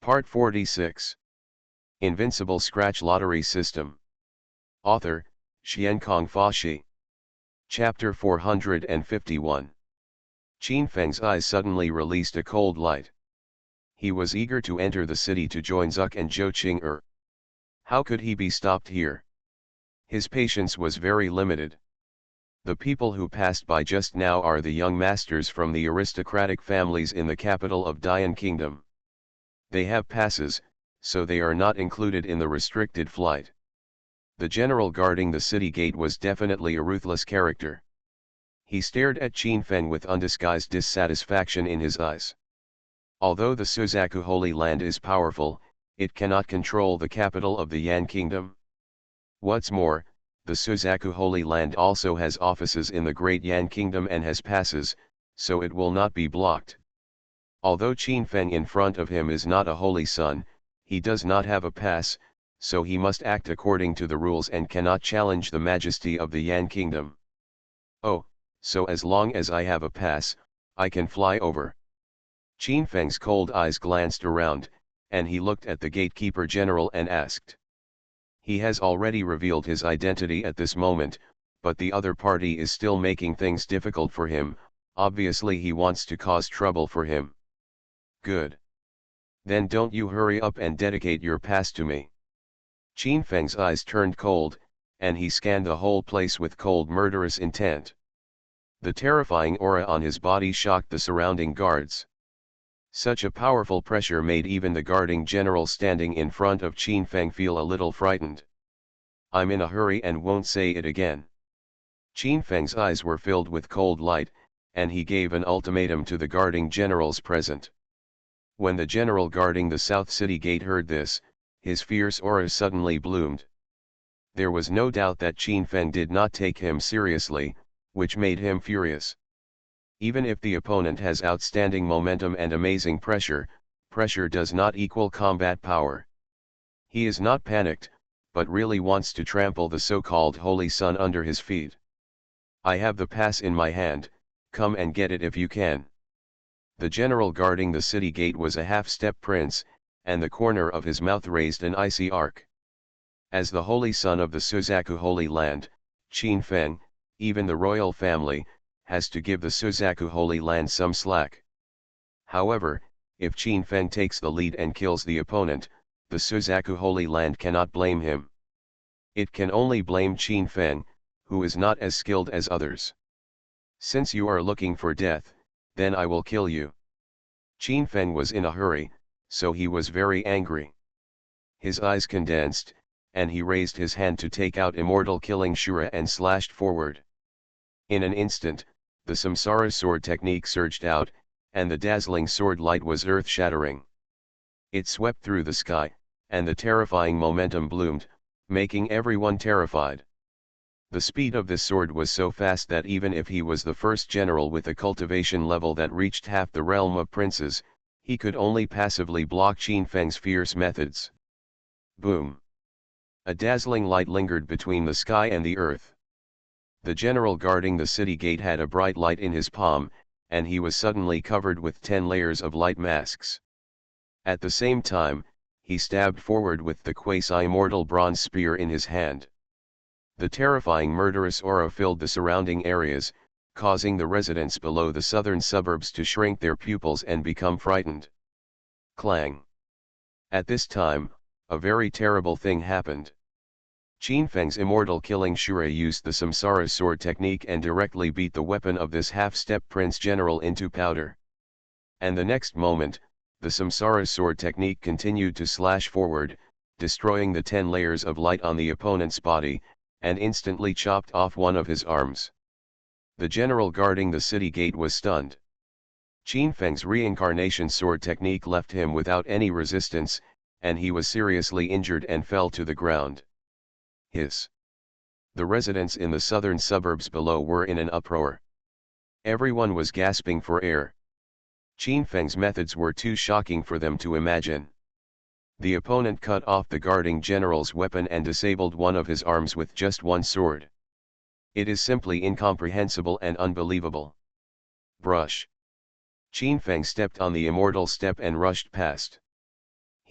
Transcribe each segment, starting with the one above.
Part 46. Invincible Scratch Lottery System. Author, Xiankong Fashi. Chapter 451. Qin Feng's eyes suddenly released a cold light. He was eager to enter the city to join Zuck and Zhou Qing. How could he be stopped here? His patience was very limited. The people who passed by just now are the young masters from the aristocratic families in the capital of Dian Kingdom. They have passes, so they are not included in the restricted flight. The general guarding the city gate was definitely a ruthless character. He stared at Qin Feng with undisguised dissatisfaction in his eyes. Although the Suzaku Holy Land is powerful, it cannot control the capital of the Yan Kingdom. What's more, the Suzaku Holy Land also has offices in the Great Yan Kingdom and has passes, so it will not be blocked. Although Qin Feng in front of him is not a holy son, he does not have a pass, so he must act according to the rules and cannot challenge the majesty of the Yan Kingdom. Oh, so as long as I have a pass, I can fly over. Qin Feng's cold eyes glanced around, and he looked at the gatekeeper general and asked. He has already revealed his identity at this moment, but the other party is still making things difficult for him. Obviously he wants to cause trouble for him. Good. Then don't you hurry up and dedicate your pass to me. Qin Feng's eyes turned cold, and he scanned the whole place with cold murderous intent. The terrifying aura on his body shocked the surrounding guards. Such a powerful pressure made even the guarding general standing in front of Qin Feng feel a little frightened. I'm in a hurry and won't say it again. Qin Feng's eyes were filled with cold light, and he gave an ultimatum to the guarding generals present. When the general guarding the South City Gate heard this, his fierce aura suddenly bloomed. There was no doubt that Qin Feng did not take him seriously, which made him furious. Even if the opponent has outstanding momentum and amazing pressure, pressure does not equal combat power. He is not panicked, but really wants to trample the so-called Holy Sun under his feet. I have the pass in my hand, come and get it if you can. The general guarding the city gate was a half-step prince, and the corner of his mouth raised an icy arc. As the holy son of the Suzaku Holy Land, Qin Feng, even the royal family, has to give the Suzaku Holy Land some slack. However, if Qin Feng takes the lead and kills the opponent, the Suzaku Holy Land cannot blame him. It can only blame Qin Feng, who is not as skilled as others. Since you are looking for death, then I will kill you. Qin Feng was in a hurry, so he was very angry. His eyes condensed, and he raised his hand to take out Immortal Killing Shura and slashed forward. In an instant, the Samsara sword technique surged out, and the dazzling sword light was earth-shattering. It swept through the sky, and the terrifying momentum bloomed, making everyone terrified. The speed of this sword was so fast that even if he was the first general with a cultivation level that reached half the realm of princes, he could only passively block Qin Feng's fierce methods. Boom! A dazzling light lingered between the sky and the earth. The general guarding the city gate had a bright light in his palm, and he was suddenly covered with 10 layers of light masks. At the same time, he stabbed forward with the quasi-immortal bronze spear in his hand. The terrifying murderous aura filled the surrounding areas, causing the residents below the southern suburbs to shrink their pupils and become frightened. Clang! At this time, a very terrible thing happened. Qin Feng's Immortal Killing Shura used the Samsara sword technique and directly beat the weapon of this half-step prince general into powder. And the next moment, the Samsara sword technique continued to slash forward, destroying the 10 layers of light on the opponent's body, and instantly chopped off one of his arms. The general guarding the city gate was stunned. Qin Feng's reincarnation sword technique left him without any resistance, and he was seriously injured and fell to the ground. Hiss! The residents in the southern suburbs below were in an uproar. Everyone was gasping for air. Qin Feng's methods were too shocking for them to imagine. The opponent cut off the guarding general's weapon and disabled one of his arms with just one sword. It is simply incomprehensible and unbelievable. Brush! Qin Feng stepped on the immortal step and rushed past.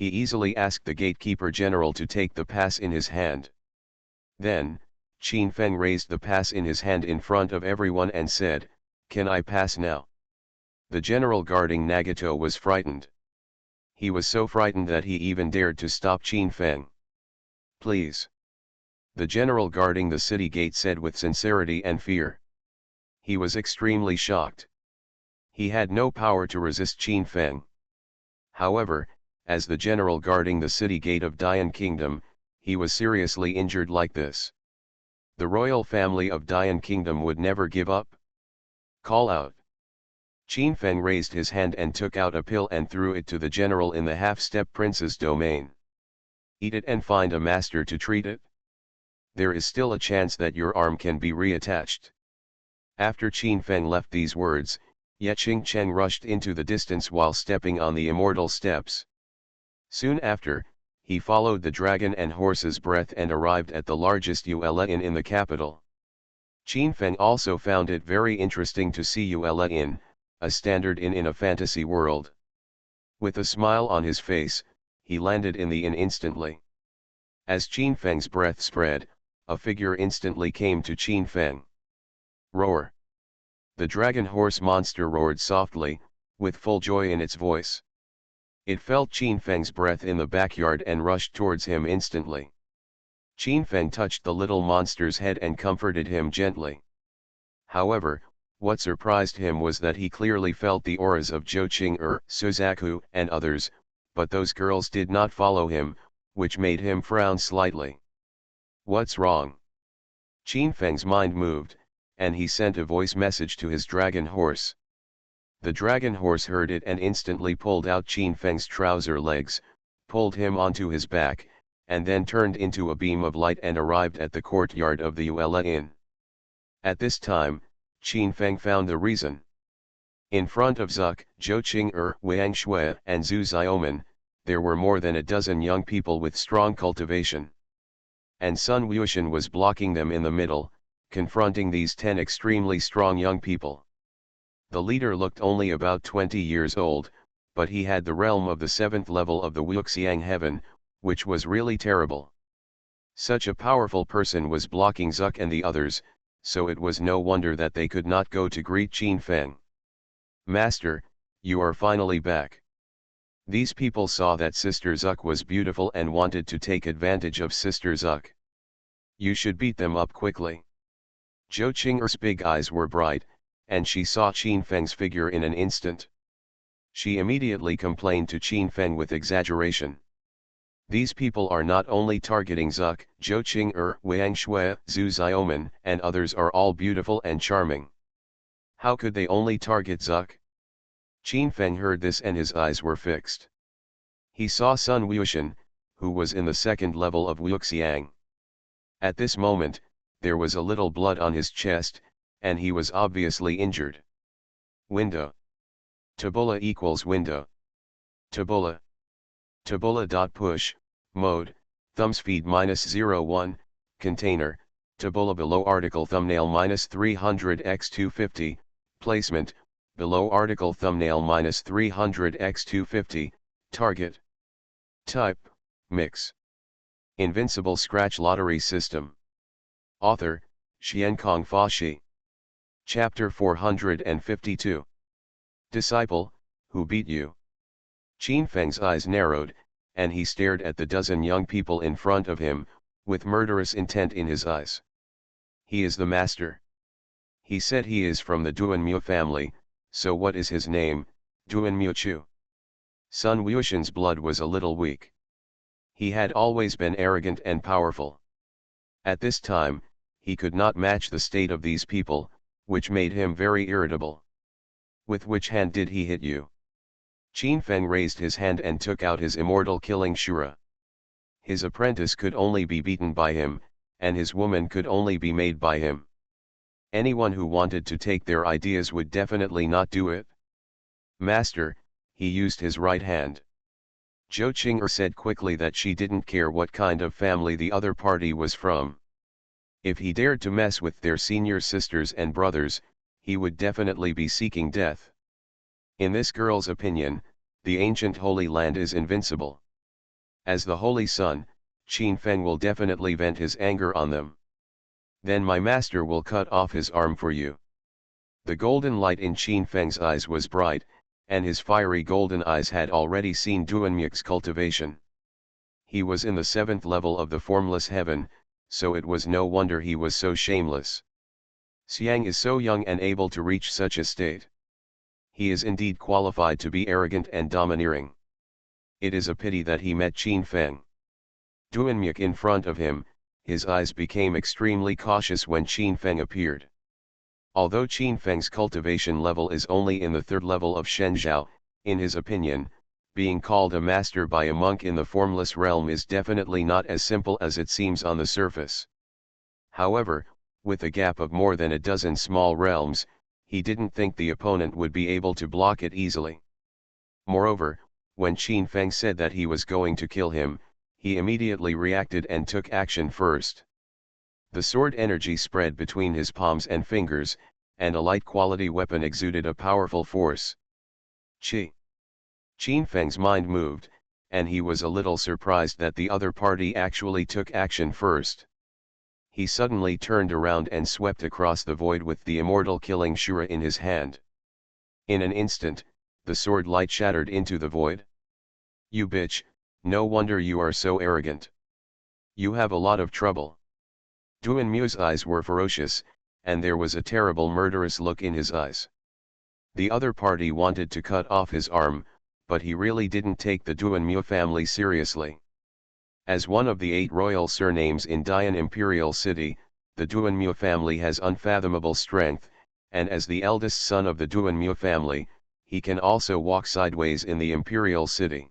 He easily asked the gatekeeper general to take the pass in his hand. Then, Qin Feng raised the pass in his hand in front of everyone and said, "Can I pass now?" The general guarding Nagato was frightened. He was so frightened that he even dared to stop Qin Feng. "Please." The general guarding the city gate said with sincerity and fear. He was extremely shocked. He had no power to resist Qin Feng. However, as the general guarding the city gate of Dian Kingdom, he was seriously injured like this. The royal family of Dian Kingdom would never give up. "Call out." Qin Feng raised his hand and took out a pill and threw it to the general in the half-step prince's domain. "Eat it and find a master to treat it. There is still a chance that your arm can be reattached." After Qin Feng left these words, Ye Cheng rushed into the distance while stepping on the immortal steps. Soon after, he followed the dragon and horse's breath and arrived at the largest Yuela Inn in the capital. Qin Feng also found it very interesting to see Yuela Inn, a standard inn in a fantasy world. With a smile on his face, he landed in the inn instantly. As Qin Feng's breath spread, a figure instantly came to Qin Feng. "Roar!" The dragon horse monster roared softly, with full joy in its voice. It felt Qin Feng's breath in the backyard and rushed towards him instantly. Qin Feng touched the little monster's head and comforted him gently. However, what surprised him was that he clearly felt the auras of Zhou Qing'er, Suzaku, and others, but those girls did not follow him, which made him frown slightly. "What's wrong?" Qin Feng's mind moved, and he sent a voice message to his dragon horse. The dragon horse heard it and instantly pulled out Qin Feng's trouser legs, pulled him onto his back, and then turned into a beam of light and arrived at the courtyard of the Yuela Inn. At this time, Qin Feng found the reason. In front of Zuck, Zhou Qing'er, Wang Shui, and Zhu Xiaoman, there were more than a dozen young people with strong cultivation. And Sun Wuxian was blocking them in the middle, confronting these 10 extremely strong young people. The leader looked only about 20 years old, but he had the realm of the 7th level of the Wuxiang heaven, which was really terrible. Such a powerful person was blocking Zuck and the others, so it was no wonder that they could not go to greet Qin Feng. "Master, you are finally back." These people saw that Sister Zuck was beautiful and wanted to take advantage of Sister Zuck. "You should beat them up quickly." Zhou Qing'er's big eyes were bright, and she saw Qin Feng's figure in an instant. She immediately complained to Qin Feng with exaggeration. "These people are not only targeting Zuck, Zhou Qing'er, Wang Shui, Zhu Xiaoman, and others are all beautiful and charming. How could they only target Zuck?" Qin Feng heard this and his eyes were fixed. He saw Sun Wuxian, who was in the 2nd level of Wuxiang. At this moment, there was a little blood on his chest, and he was obviously injured. Window. Tabula equals window. Tabula. Tabula.push, mode, thumbspeed -01, container, tabula below article thumbnail -300x250, placement, below article thumbnail -300x250, target. Type, mix. Invincible Scratch Lottery System. Author, Xiankong Fashi. Chapter 452. Disciple, who beat you? Qin Feng's eyes narrowed, and he stared at the dozen young people in front of him, with murderous intent in his eyes. "He is the master. He said he is from the Duanmu family, so what is his name, Duanmu Chu?" Sun Wuxian's blood was a little weak. He had always been arrogant and powerful. At this time, he could not match the state of these people, which made him very irritable. "With which hand did he hit you?" Qin Feng raised his hand and took out his immortal killing Shura. His apprentice could only be beaten by him, and his woman could only be made by him. Anyone who wanted to take their ideas would definitely not do it. "Master," he used his right hand. Zhou Qing'er said quickly that she didn't care what kind of family the other party was from. If he dared to mess with their senior sisters and brothers, he would definitely be seeking death. In this girl's opinion, the ancient Holy Land is invincible. As the Holy Sun, Qin Feng will definitely vent his anger on them. Then my master will cut off his arm for you. The golden light in Qin Feng's eyes was bright, and his fiery golden eyes had already seen Duanmyuk's cultivation. He was in the 7th level of the formless heaven, so it was no wonder he was so shameless. Xiang is so young and able to reach such a state. He is indeed qualified to be arrogant and domineering. It is a pity that he met Qin Feng. Duanmyuk in front of him, his eyes became extremely cautious when Qin Feng appeared. Although Qin Feng's cultivation level is only in the 3rd level of Shenzhou, in his opinion, being called a master by a monk in the formless realm is definitely not as simple as it seems on the surface. However, with a gap of more than a dozen small realms, he didn't think the opponent would be able to block it easily. Moreover, when Qin Feng said that he was going to kill him, he immediately reacted and took action first. The sword energy spread between his palms and fingers, and a light quality weapon exuded a powerful force. Qin Feng's mind moved, and he was a little surprised that the other party actually took action first. He suddenly turned around and swept across the void with the immortal killing Shura in his hand. In an instant, the sword light shattered into the void. You bitch, no wonder you are so arrogant. You have a lot of trouble. Duanmyu's eyes were ferocious, and there was a terrible murderous look in his eyes. The other party wanted to cut off his arm, but he really didn't take the Duanmyu family seriously. As one of the 8 royal surnames in Dian Imperial City, the Duanmyu family has unfathomable strength, and as the eldest son of the Duanmyu family, he can also walk sideways in the Imperial City.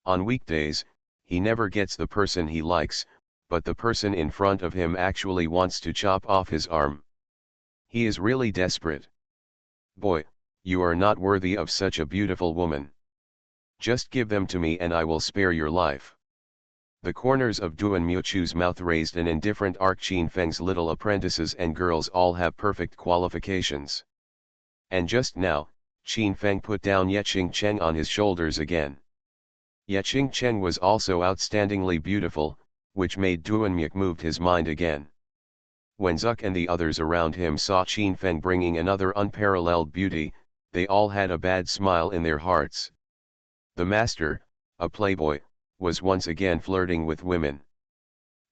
On weekdays, he never gets the person he likes, but the person in front of him actually wants to chop off his arm. He is really desperate. Boy, you are not worthy of such a beautiful woman. Just give them to me and I will spare your life. The corners of Duanmyu's mouth raised an indifferent arc. Qin Feng's little apprentices and girls all have perfect qualifications. And just now, Qin Feng put down Yeching Cheng on his shoulders again. Yeching Cheng was also outstandingly beautiful, which made Duanmyuk moved his mind again. When Zuck and the others around him saw Qin Feng bringing another unparalleled beauty, they all had a bad smile in their hearts. The master, a playboy, was once again flirting with women.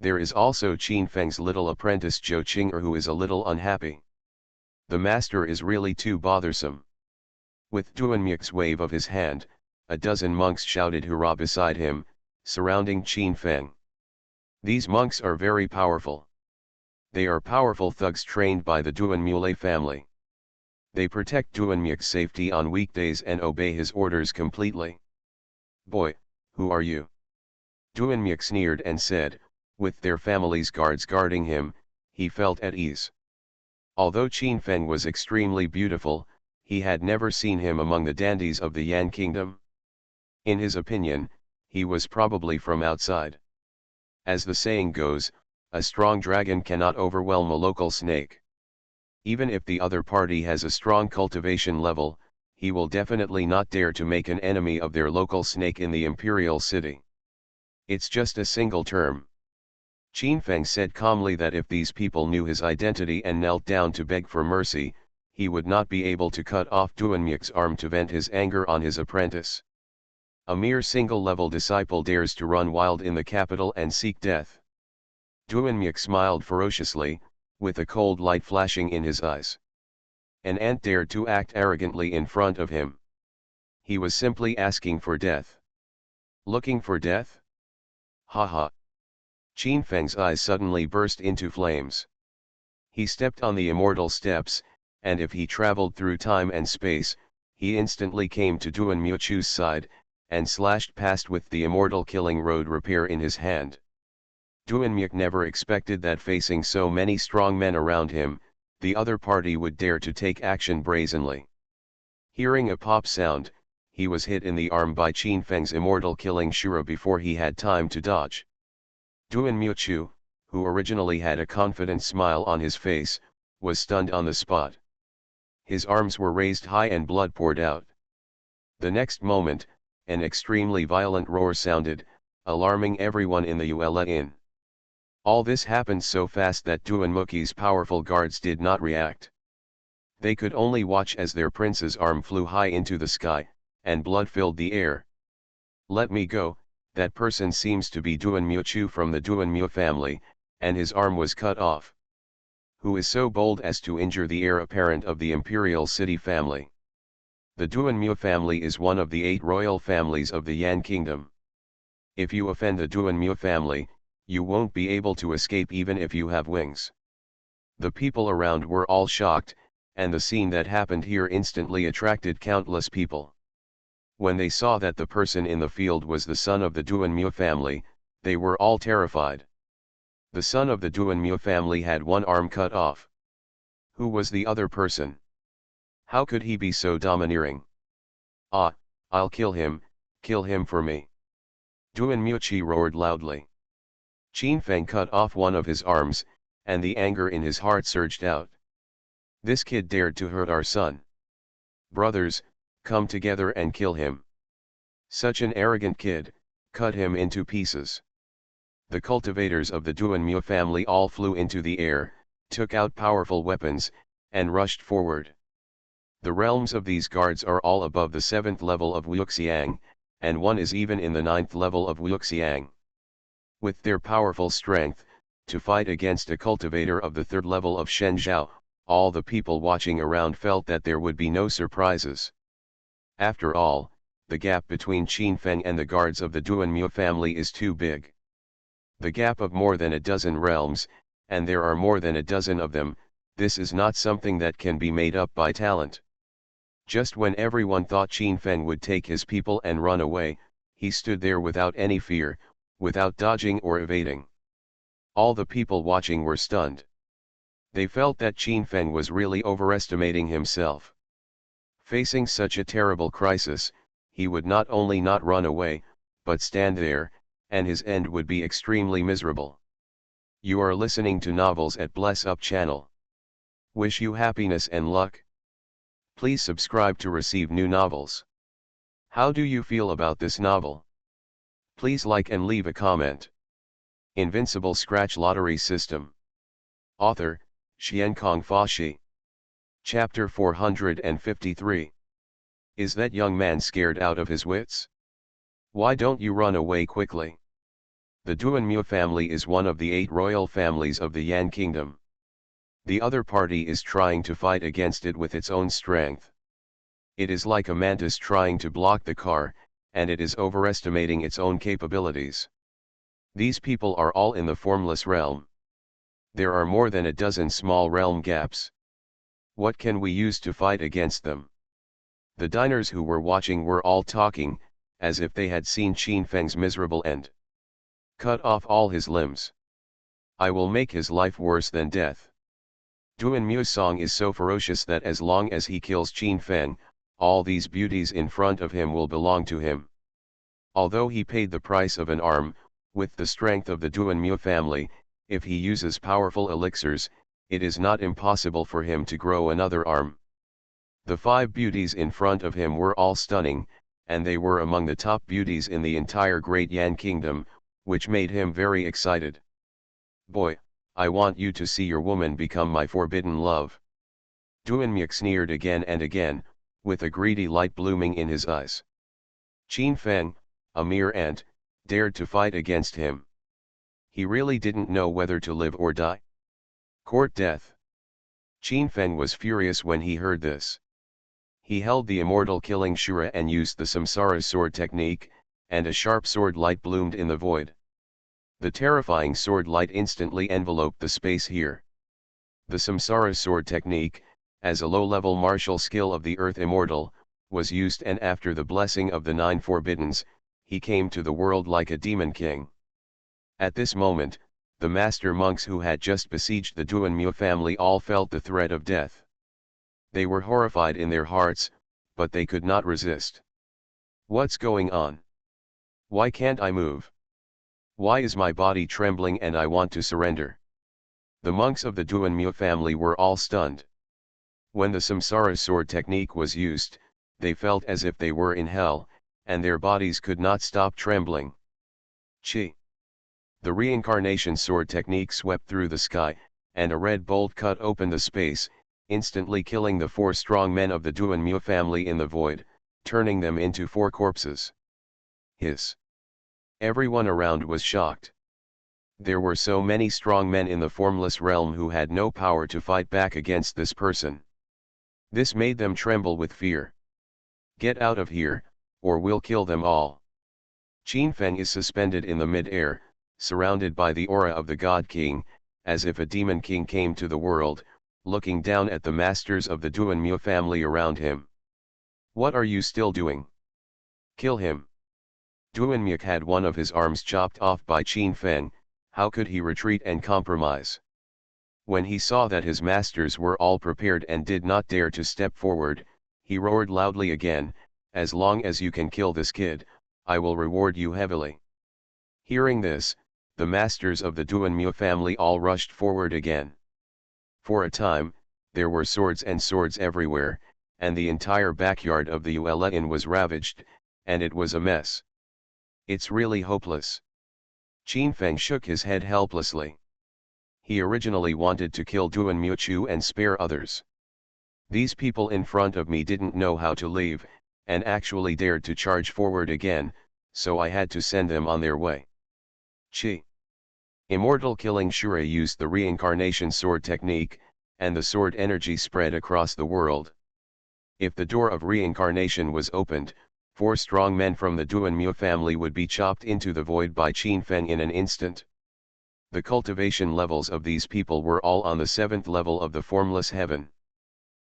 There is also Qin Feng's little apprentice Zhou Qing'er, who is a little unhappy. The master is really too bothersome. With Duanmyuk's wave of his hand, a dozen monks shouted hurrah beside him, surrounding Qin Feng. These monks are very powerful. They are powerful thugs trained by the Duanmyu family. They protect Duanmyuk's safety on weekdays and obey his orders completely. Boy, who are you? Duanmyuk sneered and said, with their family's guards guarding him, he felt at ease. Although Qin Feng was extremely beautiful, he had never seen him among the dandies of the Yan kingdom. In his opinion, he was probably from outside. As the saying goes, a strong dragon cannot overwhelm a local snake. Even if the other party has a strong cultivation level, he will definitely not dare to make an enemy of their local snake in the Imperial City. It's just a single term. Qin Feng said calmly that if these people knew his identity and knelt down to beg for mercy, he would not be able to cut off Duanmyuk's arm to vent his anger on his apprentice. A mere single-level disciple dares to run wild in the capital and seek death. Duanmyuk smiled ferociously, with a cold light flashing in his eyes. An ant dared to act arrogantly in front of him. He was simply asking for death. Looking for death? Ha ha. Qin Feng's eyes suddenly burst into flames. He stepped on the immortal steps, and if he traveled through time and space, he instantly came to Duanmyu's side, and slashed past with the immortal killing road rapier in his hand. Duanmyuk never expected that facing so many strong men around him, the other party would dare to take action brazenly. Hearing a pop sound, he was hit in the arm by Qin Feng's immortal killing Shura before he had time to dodge. Duanmyu, who originally had a confident smile on his face, was stunned on the spot. His arms were raised high and blood poured out. The next moment, an extremely violent roar sounded, alarming everyone in the Uella Inn. All this happened so fast that Duanmuki's powerful guards did not react. They could only watch as their prince's arm flew high into the sky, and blood filled the air. "Let me go, that person seems to be Duanmu from the Duanmu family, and his arm was cut off. Who is so bold as to injure the heir apparent of the imperial city family? The Duanmu family is one of the 8 royal families of the Yan kingdom. If you offend the Duanmu family, you won't be able to escape even if you have wings." The people around were all shocked, and the scene that happened here instantly attracted countless people. When they saw that the person in the field was the son of the Duanmu family, they were all terrified. The son of the Duanmu family had one arm cut off. Who was the other person? How could he be so domineering? "Ah, I'll kill him for me!" Duanmu roared loudly. Qin Feng cut off one of his arms, and the anger in his heart surged out. "This kid dared to hurt our son. Brothers, come together and kill him. Such an arrogant kid, cut him into pieces." The cultivators of the Duanmu family all flew into the air, took out powerful weapons, and rushed forward. The realms of these guards are all above the 7th level of Wuxiang, and one is even in the 9th level of Wuxiang. With their powerful strength, to fight against a cultivator of the 3rd level of Shenzhou, all the people watching around felt that there would be no surprises. After all, the gap between Qin Feng and the guards of the Duanmu family is too big. The gap of more than a dozen realms, and there are more than a dozen of them. This is not something that can be made up by talent. Just when everyone thought Qin Feng would take his people and run away, he stood there without any fear, without dodging or evading. All the people watching were stunned. They felt that Qin Feng was really overestimating himself. Facing such a terrible crisis, he would not only not run away, but stand there, and his end would be extremely miserable. You are listening to Novels at Bless Up channel. Wish you happiness and luck. Please subscribe to receive new novels. How do you feel about this novel? Please like and leave a comment. Invincible Scratch Lottery System. Author, Xiankong Fashi. Chapter 453. Is that young man scared out of his wits? Why don't you run away quickly? The Duanmu family is one of the 8 royal families of the Yan kingdom. The other party is trying to fight against it with its own strength. It is like a mantis trying to block the car, and it is overestimating its own capabilities. These people are all in the formless realm. There are more than a dozen small realm gaps. What can we use to fight against them? The diners who were watching were all talking, as if they had seen Qin Feng's miserable end. Cut off all his limbs. I will make his life worse than death. Duanmu's song is so ferocious that as long as he kills Qin Feng, all these beauties in front of him will belong to him. Although he paid the price of an arm, with the strength of the Duanmu family, if he uses powerful elixirs, it is not impossible for him to grow another arm. The 5 beauties in front of him were all stunning, and they were among the top beauties in the entire Great Yan Kingdom, which made him very excited. Boy, I want you to see your woman become my forbidden love. Duanmu sneered again and again, with a greedy light blooming in his eyes. Qin Feng, a mere ant, dared to fight against him. He really didn't know whether to live or die. Court death. Qin Feng was furious when he heard this. He held the immortal killing Shura and used the Samsara sword technique, and a sharp sword light bloomed in the void. The terrifying sword light instantly enveloped the space here. The Samsara sword technique, as a low-level martial skill of the Earth Immortal, was used, and after the blessing of the 9 forbiddens, he came to the world like a demon king. At this moment, the master monks who had just besieged the Duanmu family all felt the threat of death. They were horrified in their hearts, but they could not resist. What's going on? Why can't I move? Why is my body trembling and I want to surrender? The monks of the Duanmu family were all stunned. When the Samsara sword technique was used, they felt as if they were in hell, and their bodies could not stop trembling. Chi. The reincarnation sword technique swept through the sky, and a red bolt cut open the space, instantly killing the 4 strong men of the Duanmu family in the void, turning them into 4 corpses. Hiss. Everyone around was shocked. There were so many strong men in the formless realm who had no power to fight back against this person. This made them tremble with fear. Get out of here, or we'll kill them all. Qin Feng is suspended in the mid-air, surrounded by the aura of the God King, as if a demon king came to the world, looking down at the masters of the Duanmu family around him. What are you still doing? Kill him. Duanmu had one of his arms chopped off by Qin Feng. How could he retreat and compromise? When he saw that his masters were all prepared and did not dare to step forward, he roared loudly again, "As long as you can kill this kid, I will reward you heavily." Hearing this, the masters of the Duanmu family all rushed forward again. For a time, there were swords everywhere, and the entire backyard of the Yuele Inn was ravaged, and it was a mess. It's really hopeless. Qin Feng shook his head helplessly. He originally wanted to kill Duanmu Chu and spare others. These people in front of me didn't know how to leave, and actually dared to charge forward again, so I had to send them on their way. Chi. Immortal Killing Shure used the reincarnation sword technique, and the sword energy spread across the world. If the door of reincarnation was opened, 4 strong men from the Duanmu family would be chopped into the void by Qin Feng in an instant. The cultivation levels of these people were all on the 7th level of the formless heaven.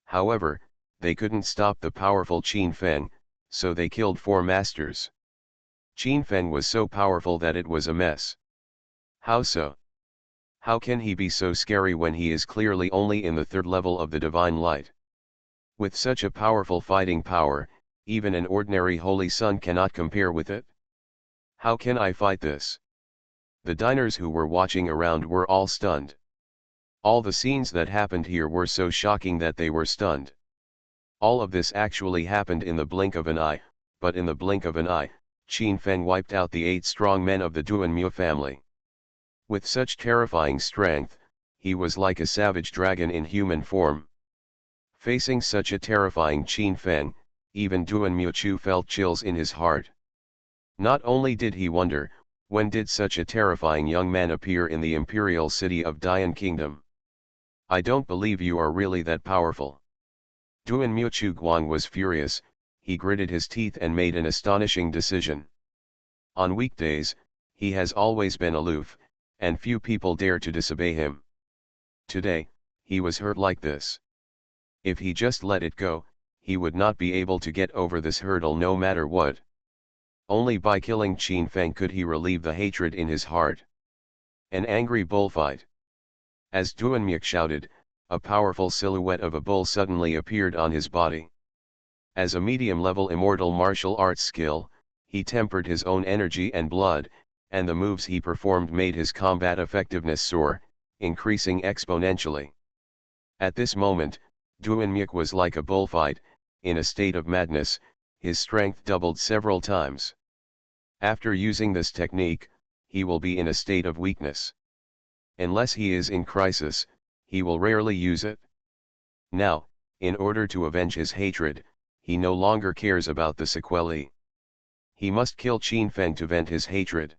However, they couldn't stop the powerful Qin Feng, so they killed 4 masters. Qin Feng was so powerful that it was a mess. How so? How can he be so scary when he is clearly only in the 3rd level of the divine light? With such a powerful fighting power, even an ordinary holy sun cannot compare with it. How can I fight this? The diners who were watching around were all stunned. All the scenes that happened here were so shocking that they were stunned. All of this actually happened in the blink of an eye, but in the blink of an eye, Qin Feng wiped out the 8 strong men of the Duanmu family. With such terrifying strength, he was like a savage dragon in human form. Facing such a terrifying Qin Feng, even Duanmu Chu felt chills in his heart. Not only did he wonder, when did such a terrifying young man appear in the imperial city of Dian Kingdom? I don't believe you are really that powerful. Duanmu Chu Guang was furious. He gritted his teeth and made an astonishing decision. On weekdays, he has always been aloof, and few people dare to disobey him. Today, he was hurt like this. If he just let it go, he would not be able to get over this hurdle no matter what. Only by killing Qin Feng could he relieve the hatred in his heart. An angry bullfight. As Duanmu shouted, a powerful silhouette of a bull suddenly appeared on his body. As a medium-level immortal martial arts skill, he tempered his own energy and blood, and the moves he performed made his combat effectiveness soar, increasing exponentially. At this moment, Duanmu was like a bullfight, in a state of madness. His strength doubled several times. After using this technique, he will be in a state of weakness. Unless he is in crisis, he will rarely use it. Now, in order to avenge his hatred, he no longer cares about the sequelae. He must kill Qin Feng to vent his hatred.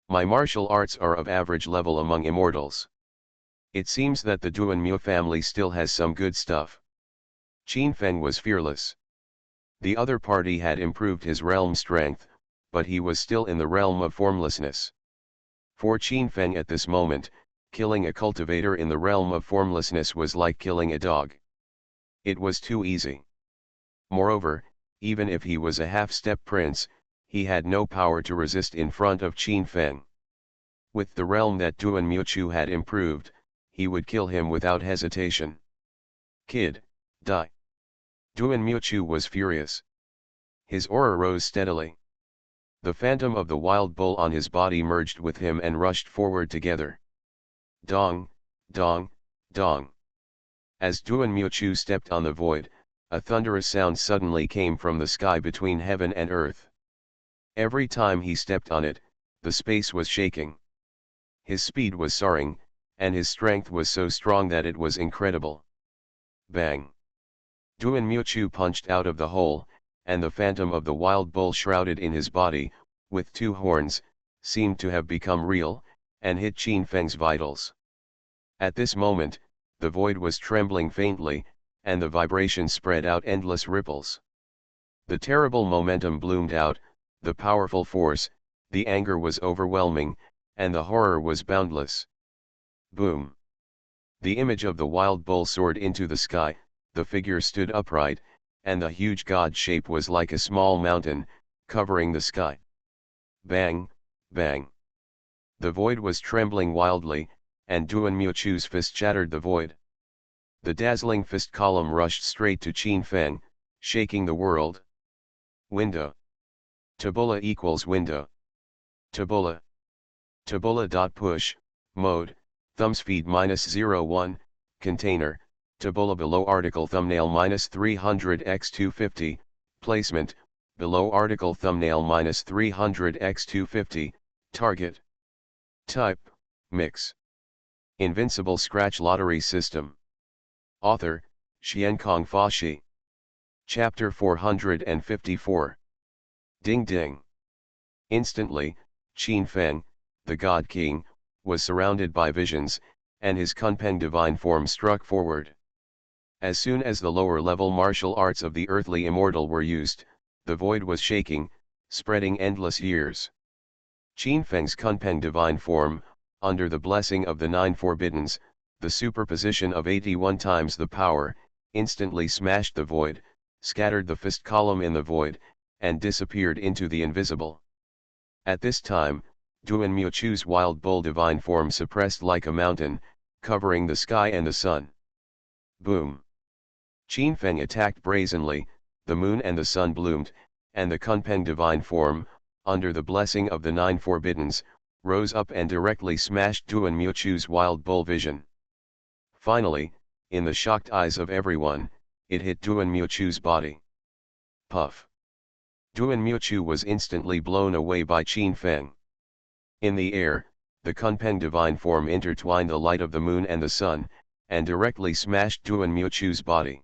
My martial arts are of average level among immortals. It seems that the Duanmu family still has some good stuff. Qin Feng was fearless. The other party had improved his realm strength, but he was still in the realm of formlessness. For Qin Feng at this moment, killing a cultivator in the realm of formlessness was like killing a dog. It was too easy. Moreover, even if he was a half-step prince, he had no power to resist in front of Qin Feng. With the realm that Duanmu Chu had improved, he would kill him without hesitation. Kid, die. Duanmu Chu was furious. His aura rose steadily. The phantom of the wild bull on his body merged with him and rushed forward together. Dong, dong, dong. As Duanmu Chu stepped on the void, a thunderous sound suddenly came from the sky between heaven and earth. Every time he stepped on it, The space was shaking. His speed was soaring, and his strength was so strong that it was incredible. Bang! Duan Muchu punched out of the hole, and the phantom of the wild bull shrouded in his body, with two horns, seemed to have become real, and hit Qin Feng's vitals. At this moment, the void was trembling faintly, and the vibration spread out endless ripples. The terrible momentum bloomed out, the powerful force, the anger was overwhelming, and the horror was boundless. Boom! The image of the wild bull soared into the sky, the figure stood upright, and the huge god shape was like a small mountain, covering the sky. Bang, bang. The void was trembling wildly, and Duan Muchu's fist shattered the void. The dazzling fist column rushed straight to Qin Feng, shaking the world. Window. Tabula equals window. Tabula. Tabula.push, mode, thumbspeed -01, container, tabula below article thumbnail -300x250, placement, below article thumbnail -300x250, target. Type, mix. Invincible Scratch Lottery System. Author, Xiankong Fa. Chapter 454. Ding ding. Instantly, Qin Feng, the God King, was surrounded by visions, and his Kunpeng divine form struck forward. As soon as the lower-level martial arts of the earthly immortal were used, the void was shaking, spreading endless years. Qin Feng's Kunpeng divine form, under the blessing of the Nine Forbiddens, the superposition of 81 times the power, instantly smashed the void, scattered the fist column in the void, and disappeared into the invisible. At this time, Duan Muchu's wild bull divine form suppressed like a mountain, covering the sky and the sun. Boom! Qin Feng attacked brazenly, the moon and the sun bloomed, and the Kunpeng divine form, under the blessing of the Nine Forbiddens, rose up and directly smashed Duan Muchu's wild bull vision. Finally, in the shocked eyes of everyone, it hit Duan Muchu's body. Puff! Duan Muchu was instantly blown away by Qin Feng. In the air, the Kunpeng divine form intertwined the light of the moon and the sun, and directly smashed Duan Muchu's body.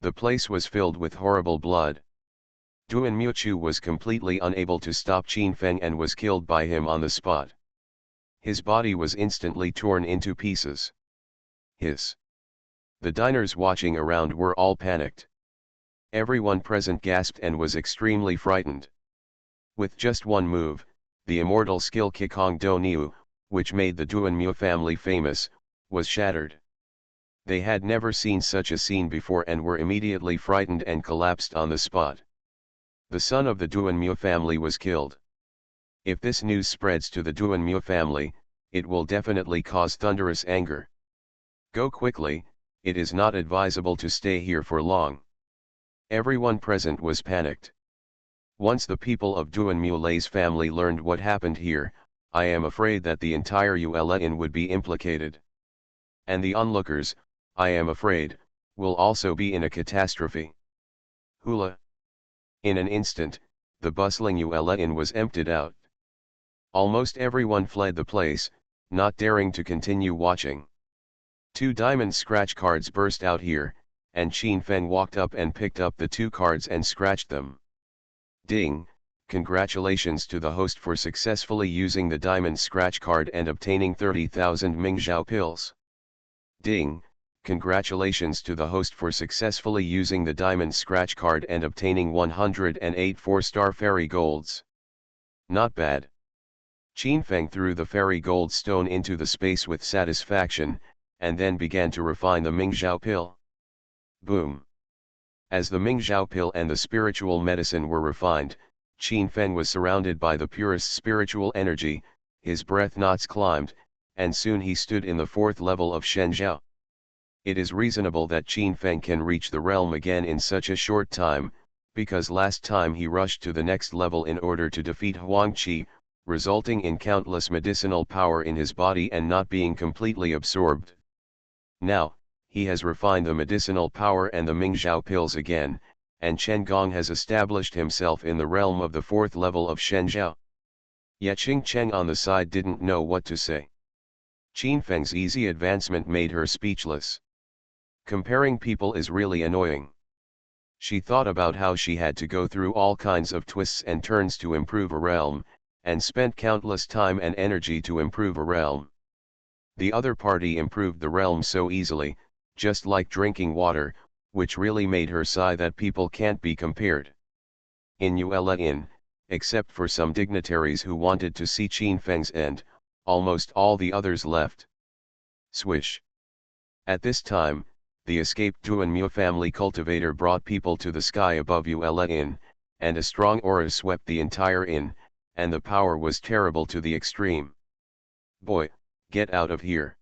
The place was filled with horrible blood. Duan Muchu was completely unable to stop Qin Feng and was killed by him on the spot. His body was instantly torn into pieces. Hiss! The diners watching around were all panicked. Everyone present gasped and was extremely frightened. With just one move, the immortal skill Kikong Do Niu, which made the Duan Mu family famous, was shattered. They had never seen such a scene before and were immediately frightened and collapsed on the spot. The son of the Duan Mu family was killed. If this news spreads to the Duan Mu family, it will definitely cause thunderous anger. Go quickly, it is not advisable to stay here for long. Everyone present was panicked. Once the people of Duan Mu Lei's family learned what happened here, I am afraid that the entire Yuelain would be implicated. And the onlookers, I am afraid, will also be in a catastrophe. Hula! In an instant, the bustling Yuelain was emptied out. Almost everyone fled the place, not daring to continue watching. 2 diamond scratch cards burst out here, and Qin Feng walked up and picked up the 2 cards and scratched them. Ding! Congratulations to the host for successfully using the diamond scratch card and obtaining 30,000 Mingzhao pills. Ding! Congratulations to the host for successfully using the diamond scratch card and obtaining 108 4-star fairy golds. Not bad. Qin Feng threw the fairy gold stone into the space with satisfaction, and then began to refine the Mingzhao pill. Boom! As the Mingzhao pill and the spiritual medicine were refined, Qin Feng was surrounded by the purest spiritual energy, his breath knots climbed, and soon he stood in the 4th level of Shenzhou. It is reasonable that Qin Feng can reach the realm again in such a short time, because last time he rushed to the next level in order to defeat Huang Qi, resulting in countless medicinal power in his body and not being completely absorbed. Now, he has refined the medicinal power and the Mingzhao pills again, and Chen Gong has established himself in the realm of the 4th level of Shenzhou. Yet Xing Cheng on the side didn't know what to say. Qin Feng's easy advancement made her speechless. Comparing people is really annoying. She thought about how she had to go through all kinds of twists and turns to improve a realm, and spent countless time and energy to improve a realm. The other party improved the realm so easily, just like drinking water, which really made her sigh that people can't be compared. In Yuela Inn, except for some dignitaries who wanted to see Qin Feng's end, almost all the others left. Swish. At this time, the escaped Duanmu family cultivator brought people to the sky above Yuela Inn, and a strong aura swept the entire inn, and the power was terrible to the extreme. Boy, get out of here.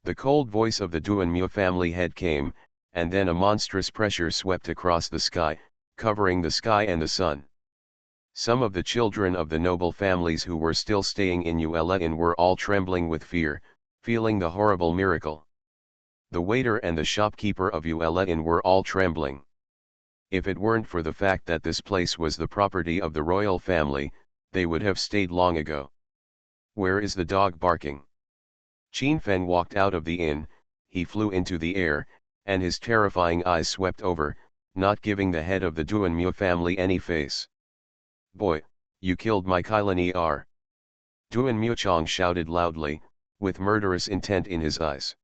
The cold voice of the Duanmu family head came, and then a monstrous pressure swept across the sky, covering the sky and the sun. Some of the children of the noble families who were still staying in Yuela Inn were all trembling with fear, feeling the horrible miracle. The waiter and the shopkeeper of Yuela Inn were all trembling. If it weren't for the fact that this place was the property of the royal family, they would have stayed long ago. Where is the dog barking? Qin Feng walked out of the inn, he flew into the air, and his terrifying eyes swept over, not giving the head of the Duanmu family any face. Boy, you killed my Kailani R. Duanmu Chong shouted loudly, with murderous intent in his eyes.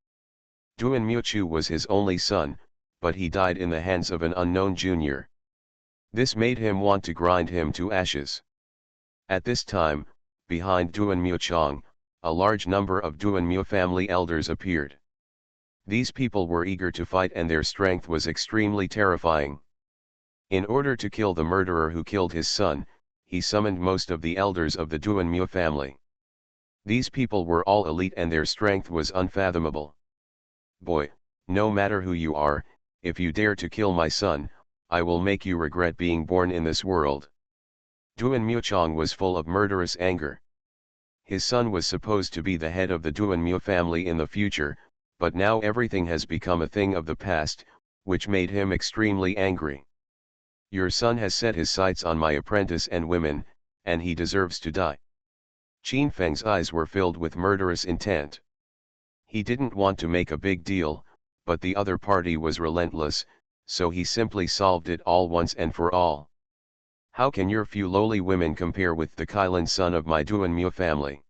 Duanmu Chu was his only son, but he died in the hands of an unknown junior. This made him want to grind him to ashes. At this time, behind Duanmu Chong, a large number of Duanmu family elders appeared. These people were eager to fight and their strength was extremely terrifying. In order to kill the murderer who killed his son, he summoned most of the elders of the Duanmu family. These people were all elite and their strength was unfathomable. Boy, no matter who you are, if you dare to kill my son, I will make you regret being born in this world. Duanmu Chong was full of murderous anger. His son was supposed to be the head of the Duanmu family in the future, but now everything has become a thing of the past, which made him extremely angry. Your son has set his sights on my apprentice and women, and he deserves to die. Qin Feng's eyes were filled with murderous intent. He didn't want to make a big deal, but the other party was relentless, so he simply solved it all once and for all. How can your few lowly women compare with the Kailan son of my Duanmu family?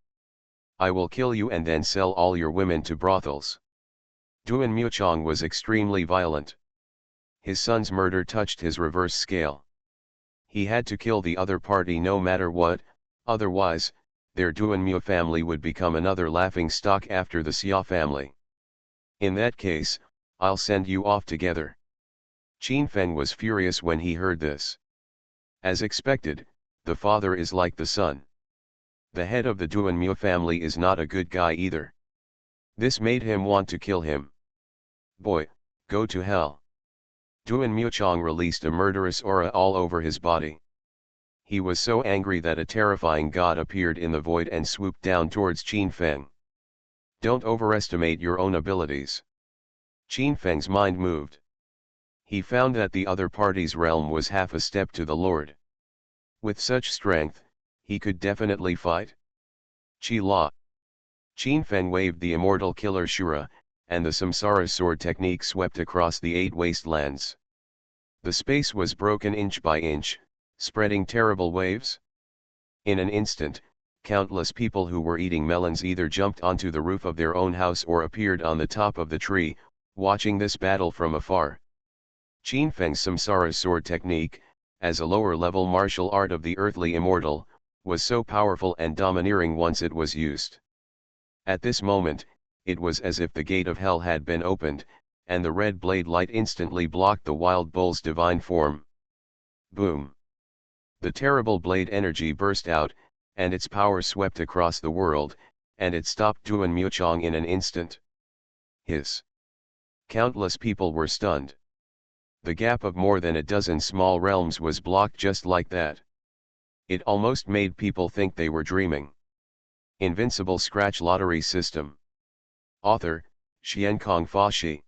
I will kill you and then sell all your women to brothels. Duanmu Chong was extremely violent. His son's murder touched his reverse scale. He had to kill the other party no matter what, otherwise, their Duanmu family would become another laughing stock after the Xia family. In that case, I'll send you off together. Qin Feng was furious when he heard this. As expected, the father is like the son. The head of the Duanmu family is not a good guy either. This made him want to kill him. Boy, go to hell. Duanmu Chong released a murderous aura all over his body. He was so angry that a terrifying god appeared in the void and swooped down towards Qin Feng. Don't overestimate your own abilities. Qin Feng's mind moved. He found that the other party's realm was half a step to the Lord. With such strength, he could definitely fight. Qi La. Qin Feng waved the immortal killer Shura, and the Samsara sword technique swept across the 8 wastelands. The space was broken inch by inch, spreading terrible waves. In an instant, countless people who were eating melons either jumped onto the roof of their own house or appeared on the top of the tree, watching this battle from afar. Qin Feng's Samsara sword technique, as a lower-level martial art of the earthly immortal, was so powerful and domineering once it was used. At this moment, it was as if the gate of hell had been opened, and the red blade light instantly blocked the wild bull's divine form. Boom! The terrible blade energy burst out, and its power swept across the world, and it stopped Duanmu Chong in an instant. Hiss! Countless people were stunned. The gap of more than a dozen small realms was blocked just like that. It almost made people think they were dreaming. Invincible Scratch Lottery System. Author, Xiankong Fashi.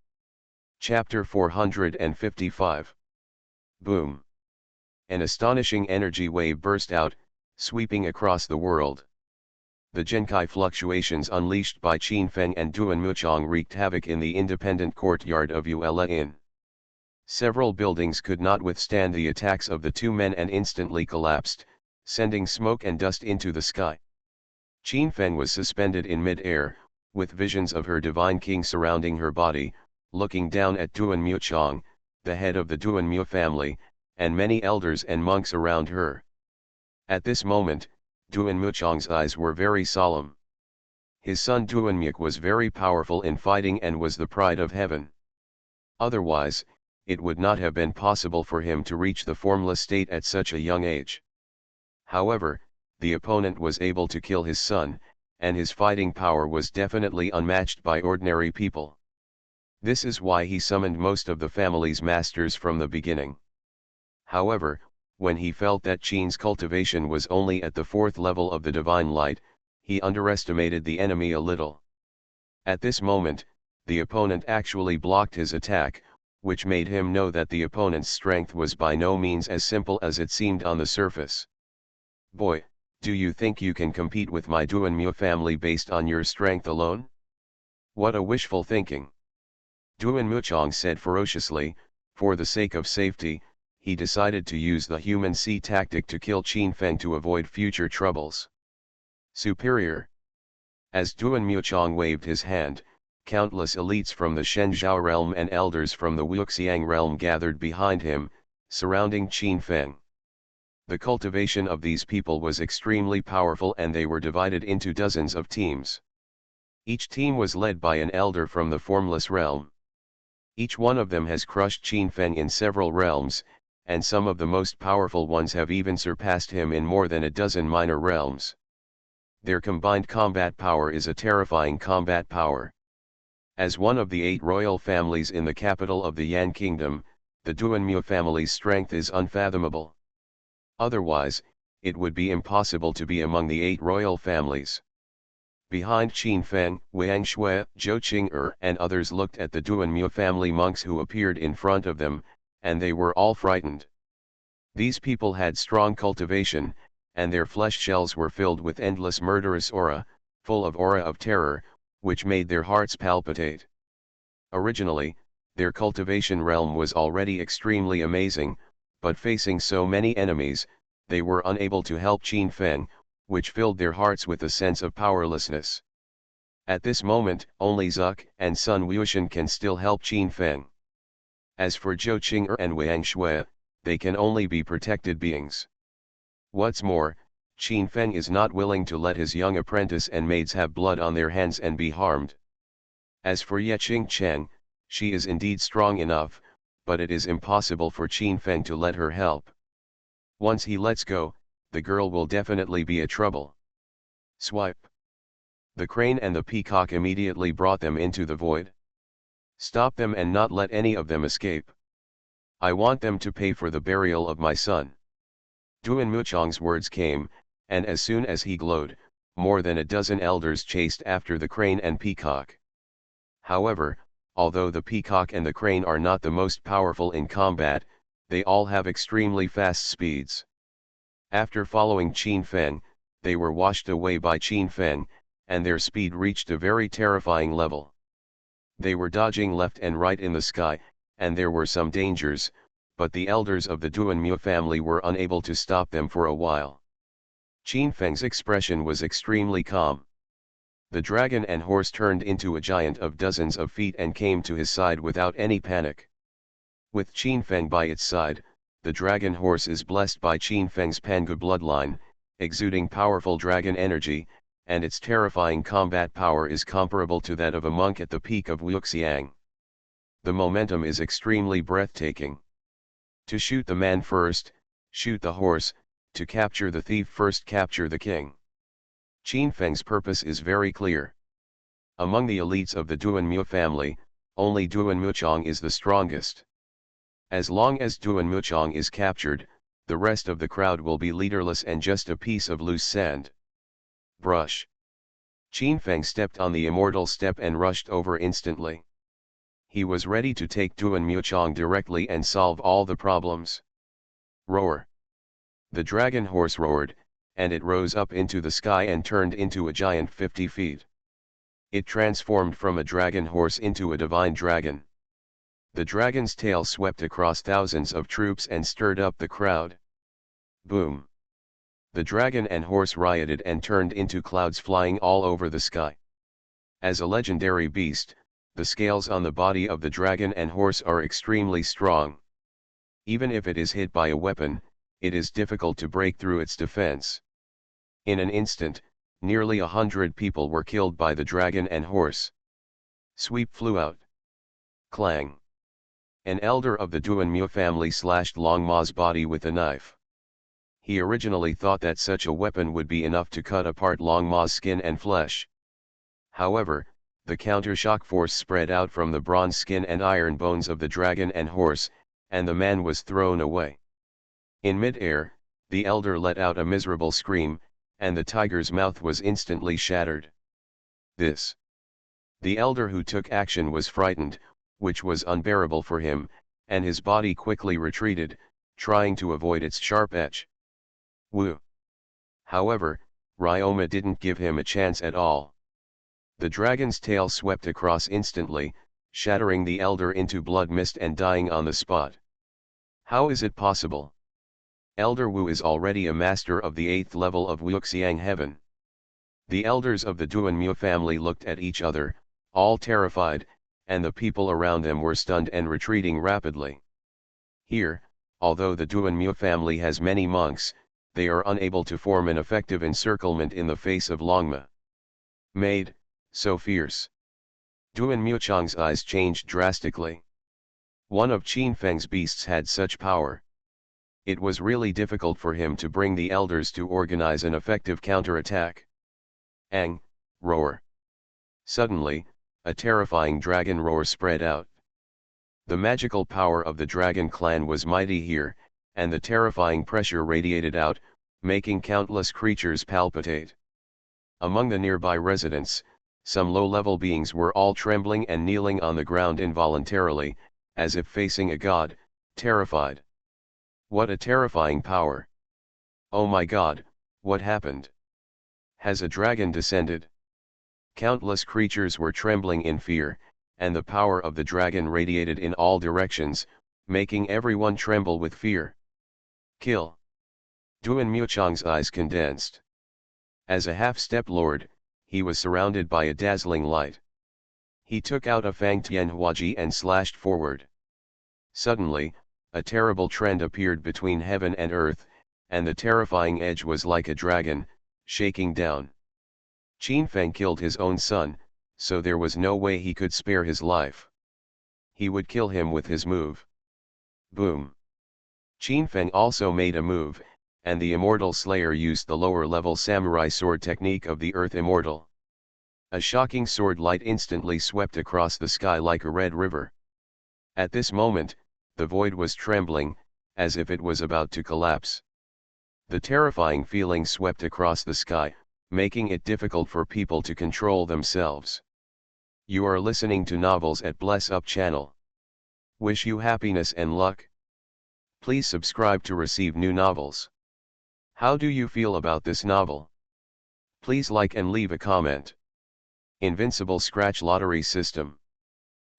Chapter 455. Boom! An astonishing energy wave burst out, Sweeping across the world. The Genkai fluctuations unleashed by Qin Feng and Duan Muchong wreaked havoc in the independent courtyard of Yuela Inn. Several buildings could not withstand the attacks of the two men and instantly collapsed, sending smoke and dust into the sky. Qin Feng was suspended in mid-air, with visions of her divine king surrounding her body, looking down at Duan Muchong, the head of the Duan Mu family, and many elders and monks around her. At this moment, Duan Muchong's eyes were very solemn. His son Duan Muk was very powerful in fighting and was the pride of heaven. Otherwise, it would not have been possible for him to reach the formless state at such a young age. However, the opponent was able to kill his son, and his fighting power was definitely unmatched by ordinary people. This is why he summoned most of the family's masters from the beginning. However, when he felt that Qin's cultivation was only at the 4th level of the divine light, he underestimated the enemy a little. At this moment, the opponent actually blocked his attack, which made him know that the opponent's strength was by no means as simple as it seemed on the surface. "Boy, do you think you can compete with my Duan Mu family based on your strength alone? What a wishful thinking!" Duan Muchong said ferociously. For the sake of safety, he decided to use the human sea tactic to kill Qin Feng to avoid future troubles. Superior. As Duan Muchong waved his hand, countless elites from the Shenzhou realm and elders from the Wuxiang realm gathered behind him, surrounding Qin Feng. The cultivation of these people was extremely powerful and they were divided into dozens of teams. Each team was led by an elder from the formless realm. Each one of them has crushed Qin Feng in several realms, and some of the most powerful ones have even surpassed him in more than a dozen minor realms. Their combined combat power is a terrifying combat power. As one of the 8 royal families in the capital of the Yan Kingdom, the Duan Mu family's strength is unfathomable. Otherwise, it would be impossible to be among the 8 royal families. Behind Qin Feng, Wang Shui, Zhou Qing'er and others looked at the Duan Mu family monks who appeared in front of them, and they were all frightened. These people had strong cultivation, and their flesh shells were filled with endless murderous aura, full of aura of terror, which made their hearts palpitate. Originally, their cultivation realm was already extremely amazing, but facing so many enemies, they were unable to help Qin Feng, which filled their hearts with a sense of powerlessness. At this moment, only Zuck and Sun Wuxian can still help Qin Feng. As for Zhou Qing'er and Wang Shui, they can only be protected beings. What's more, Qin Feng is not willing to let his young apprentice and maids have blood on their hands and be harmed. As for Ye Qing Chen, she is indeed strong enough, but it is impossible for Qin Feng to let her help. Once he lets go, the girl will definitely be a trouble. Swipe. The crane and the peacock immediately brought them into the void. Stop them and not let any of them escape. I want them to pay for the burial of my son. Duan Muchong's words came, and as soon as he glowed, more than a dozen elders chased after the crane and peacock. However, although the peacock and the crane are not the most powerful in combat, they all have extremely fast speeds. After following Qin Feng, they were washed away by Qin Feng, and their speed reached a very terrifying level. They were dodging left and right in the sky, and there were some dangers, but the elders of the Duan Mu family were unable to stop them for a while. Qin Feng's expression was extremely calm. The dragon and horse turned into a giant of dozens of feet and came to his side without any panic. With Qin Feng by its side, the dragon horse is blessed by Qin Feng's Pangu bloodline, exuding powerful dragon energy, and its terrifying combat power is comparable to that of a monk at the peak of Wuxiang. The momentum is extremely breathtaking. To shoot the man first, shoot the horse; to capture the thief first, capture the king. Qin Feng's purpose is very clear. Among the elites of the Duan Mu family, only Duan Muchong is the strongest. As long as Duan Muchong is captured, the rest of the crowd will be leaderless and just a piece of loose sand. Brush. Qin Feng stepped on the immortal step and rushed over instantly. He was ready to take Duan Muchong directly and solve all the problems. Roar. The dragon horse roared, and it rose up into the sky and turned into a giant 50 feet. It transformed from a dragon horse into a divine dragon. The dragon's tail swept across thousands of troops and stirred up the crowd. Boom! The dragon and horse rioted and turned into clouds flying all over the sky. As a legendary beast, the scales on the body of the dragon and horse are extremely strong. Even if it is hit by a weapon, it is difficult to break through its defense. In an instant, nearly 100 people were killed by the dragon and horse. Sweep flew out. Clang! An elder of the Duanmu family slashed Long Ma's body with a knife. He originally thought that such a weapon would be enough to cut apart Long Ma's skin and flesh. However, the counter-shock force spread out from the bronze skin and iron bones of the dragon and horse, and the man was thrown away. In mid-air, the elder let out a miserable scream, and the tiger's mouth was instantly shattered. The elder who took action was frightened, which was unbearable for him, and his body quickly retreated, trying to avoid its sharp edge. Woo! However, Ryoma didn't give him a chance at all. The dragon's tail swept across instantly, shattering the elder into blood mist and dying on the spot. How is it possible? Elder Wu is already a master of the 8th level of Wuxiang Heaven. The elders of the Duanmu family looked at each other, all terrified, and the people around them were stunned and retreating rapidly. Here, although the Duanmu family has many monks, they are unable to form an effective encirclement in the face of Longma. Maid, so fierce. Duanmu Chang's eyes changed drastically. One of Qin Feng's beasts had such power. It was really difficult for him to bring the elders to organize an effective counterattack. Ang, roar. Suddenly, a terrifying dragon roar spread out. The magical power of the dragon clan was mighty here, and the terrifying pressure radiated out, making countless creatures palpitate. Among the nearby residents, some low-level beings were all trembling and kneeling on the ground involuntarily, as if facing a god, terrified. What a terrifying power! Oh my god, what happened? Has a dragon descended? Countless creatures were trembling in fear, and the power of the dragon radiated in all directions, making everyone tremble with fear. Kill! Duanmu Chang's eyes condensed. As a half-step lord, he was surrounded by a dazzling light. He took out a Fang Tian Huaji and slashed forward. Suddenly, a terrible trend appeared between heaven and earth, and the terrifying edge was like a dragon, shaking down. Qin Feng killed his own son, so there was no way he could spare his life. He would kill him with his move. Boom! Qin Feng also made a move, and the Immortal Slayer used the lower-level samurai sword technique of the Earth Immortal. A shocking sword light instantly swept across the sky like a red river. At this moment, the void was trembling, as if it was about to collapse. The terrifying feeling swept across the sky, making it difficult for people to control themselves. You are listening to Novels at Bless Up channel. Wish you happiness and luck. Please subscribe to receive new novels. How do you feel about this novel? Please like and leave a comment. Invincible Scratch Lottery System.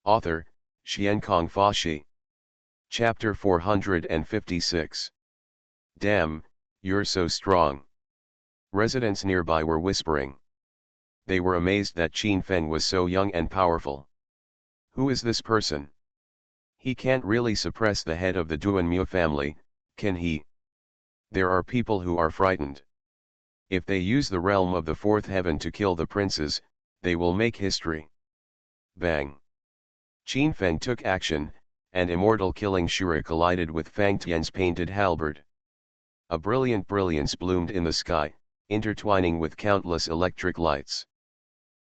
Author, Xiankong Fashi. Chapter 456. Damn, you're so strong. Residents nearby were whispering. They were amazed that Qin Feng was so young and powerful. Who is this person? He can't really suppress the head of the Duanmu family, can he? There are people who are frightened. If they use the realm of the fourth heaven to kill the princes, they will make history. Bang! Qin Feng took action, and immortal killing Shura collided with Fang Tian's painted halberd. A brilliant brilliance bloomed in the sky, intertwining with countless electric lights.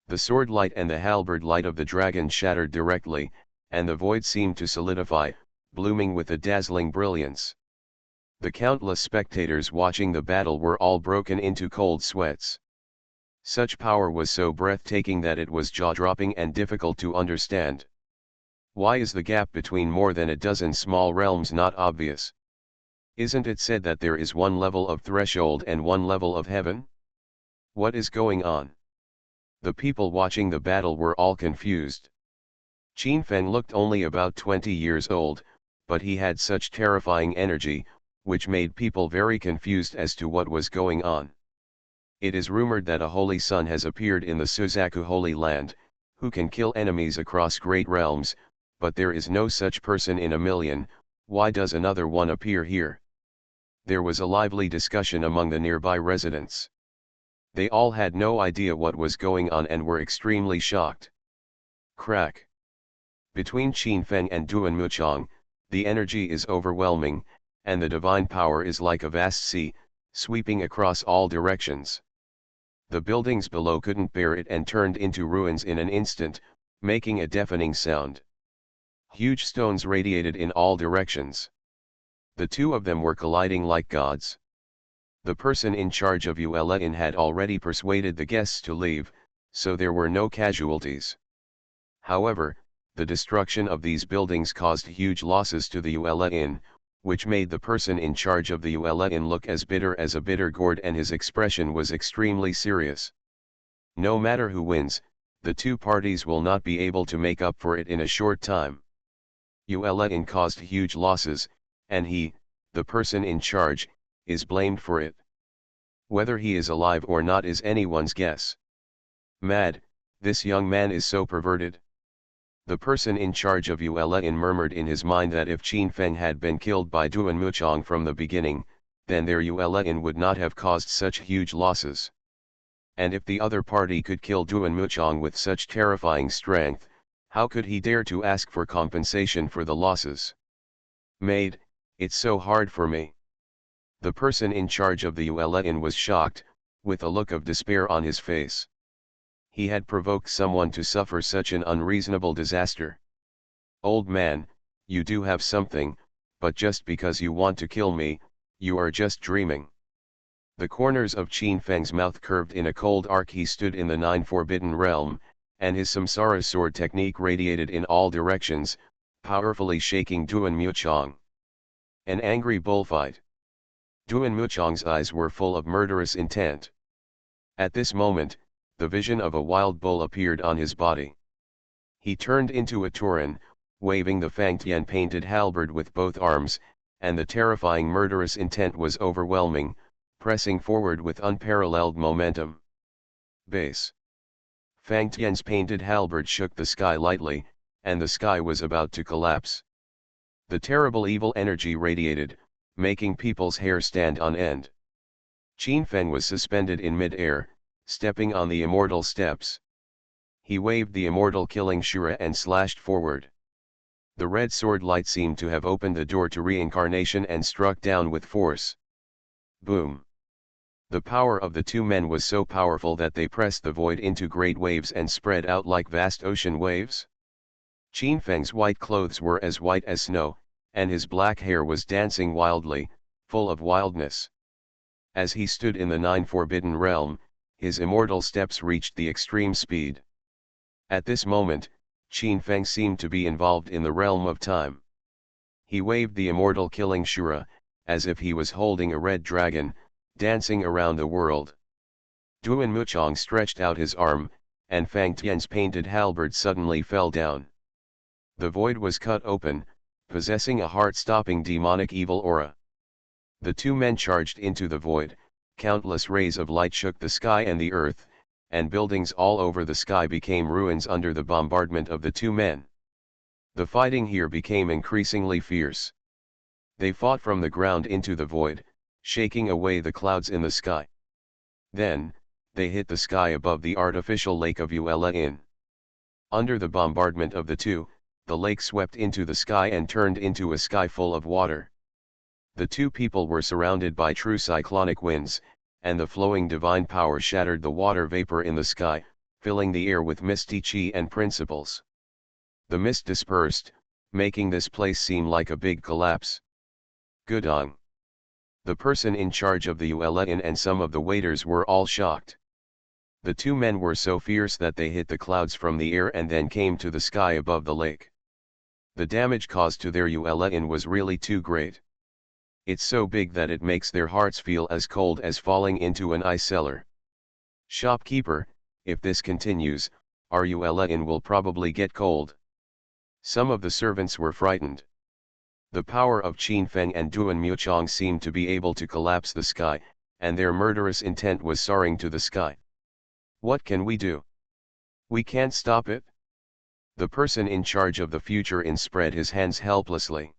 The sword light and the halberd light of the dragon shattered directly, and the void seemed to solidify, blooming with a dazzling brilliance. The countless spectators watching the battle were all broken into cold sweats. Such power was so breathtaking that it was jaw-dropping and difficult to understand. Why is the gap between more than a dozen small realms not obvious? Isn't it said that there is one level of threshold and one level of heaven? What is going on? The people watching the battle were all confused. Qin Feng looked only about 20 years old, but he had such terrifying energy, which made people very confused as to what was going on. It is rumored that a holy sun has appeared in the Suzaku Holy Land, who can kill enemies across great realms, but there is no such person in a million. Why does another one appear here? There was a lively discussion among the nearby residents. They all had no idea what was going on and were extremely shocked. Crack. Between Qin Feng and Duan Muchang, the energy is overwhelming, and the divine power is like a vast sea, sweeping across all directions. The buildings below couldn't bear it and turned into ruins in an instant, making a deafening sound. Huge stones radiated in all directions. The two of them were colliding like gods. The person in charge of Yuela-in had already persuaded the guests to leave, so there were no casualties. However, the destruction of these buildings caused huge losses to the Yuela-in, which made the person in charge of the Yuela-in look as bitter as a bitter gourd, and his expression was extremely serious. No matter who wins, the two parties will not be able to make up for it in a short time. Yuela-in caused huge losses, and he, the person in charge, is blamed for it. Whether he is alive or not is anyone's guess. Mad, this young man is so perverted. The person in charge of Yuela-in murmured in his mind that if Qin Feng had been killed by Duan Muchang from the beginning, then their Yuela-in would not have caused such huge losses. And if the other party could kill Duan Muchang with such terrifying strength, how could he dare to ask for compensation for the losses? Maid, it's so hard for me. The person in charge of the Yuela-in was shocked, with a look of despair on his face. He had provoked someone to suffer such an unreasonable disaster. Old man, you do have something, but just because you want to kill me, you are just dreaming. The corners of Qin Feng's mouth curved in a cold arc. He stood in the 9 Forbidden Realm, and his samsara sword technique radiated in all directions, powerfully shaking Duan Muchang. An angry bullfight. Duan Muchang's eyes were full of murderous intent. At this moment, the vision of a wild bull appeared on his body. He turned into a tauren, waving the Fangtian painted halberd with both arms, and the terrifying murderous intent was overwhelming, pressing forward with unparalleled momentum. Base. Fangtian's painted halberd shook the sky lightly, and the sky was about to collapse. The terrible evil energy radiated, making people's hair stand on end. Qin Feng was suspended in mid-air, stepping on the immortal steps. He waved the immortal killing Shura and slashed forward. The red sword light seemed to have opened the door to reincarnation and struck down with force. Boom! The power of the two men was so powerful that they pressed the void into great waves and spread out like vast ocean waves. Qin Feng's white clothes were as white as snow, and his black hair was dancing wildly, full of wildness. As he stood in the 9 Forbidden Realm, his immortal steps reached the extreme speed. At this moment, Qin Feng seemed to be involved in the realm of time. He waved the immortal killing Shura, as if he was holding a red dragon, dancing around the world. Duan Muchang stretched out his arm, and Fang Tian's painted halberd suddenly fell down. The void was cut open, possessing a heart-stopping demonic evil aura. The two men charged into the void. Countless rays of light shook the sky and the earth, and buildings all over the sky became ruins under the bombardment of the two men. The fighting here became increasingly fierce. They fought from the ground into the void, shaking away the clouds in the sky. Then, they hit the sky above the artificial lake of Yuela-in. Under the bombardment of the two, the lake swept into the sky and turned into a sky full of water. The two people were surrounded by true cyclonic winds, and the flowing divine power shattered the water vapor in the sky, filling the air with misty chi and principles. The mist dispersed, making this place seem like a big collapse. Gudong. The person in charge of the Yuela-in and some of the waiters were all shocked. The two men were so fierce that they hit the clouds from the air and then came to the sky above the lake. The damage caused to their Yuela-in was really too great. It's so big that it makes their hearts feel as cold as falling into an ice cellar. Shopkeeper, if this continues, our Inn will probably get cold. Some of the servants were frightened. The power of Qin Feng and Duan Muchong seemed to be able to collapse the sky, and their murderous intent was soaring to the sky. What can we do? We can't stop it? The person in charge of the future inn spread his hands helplessly.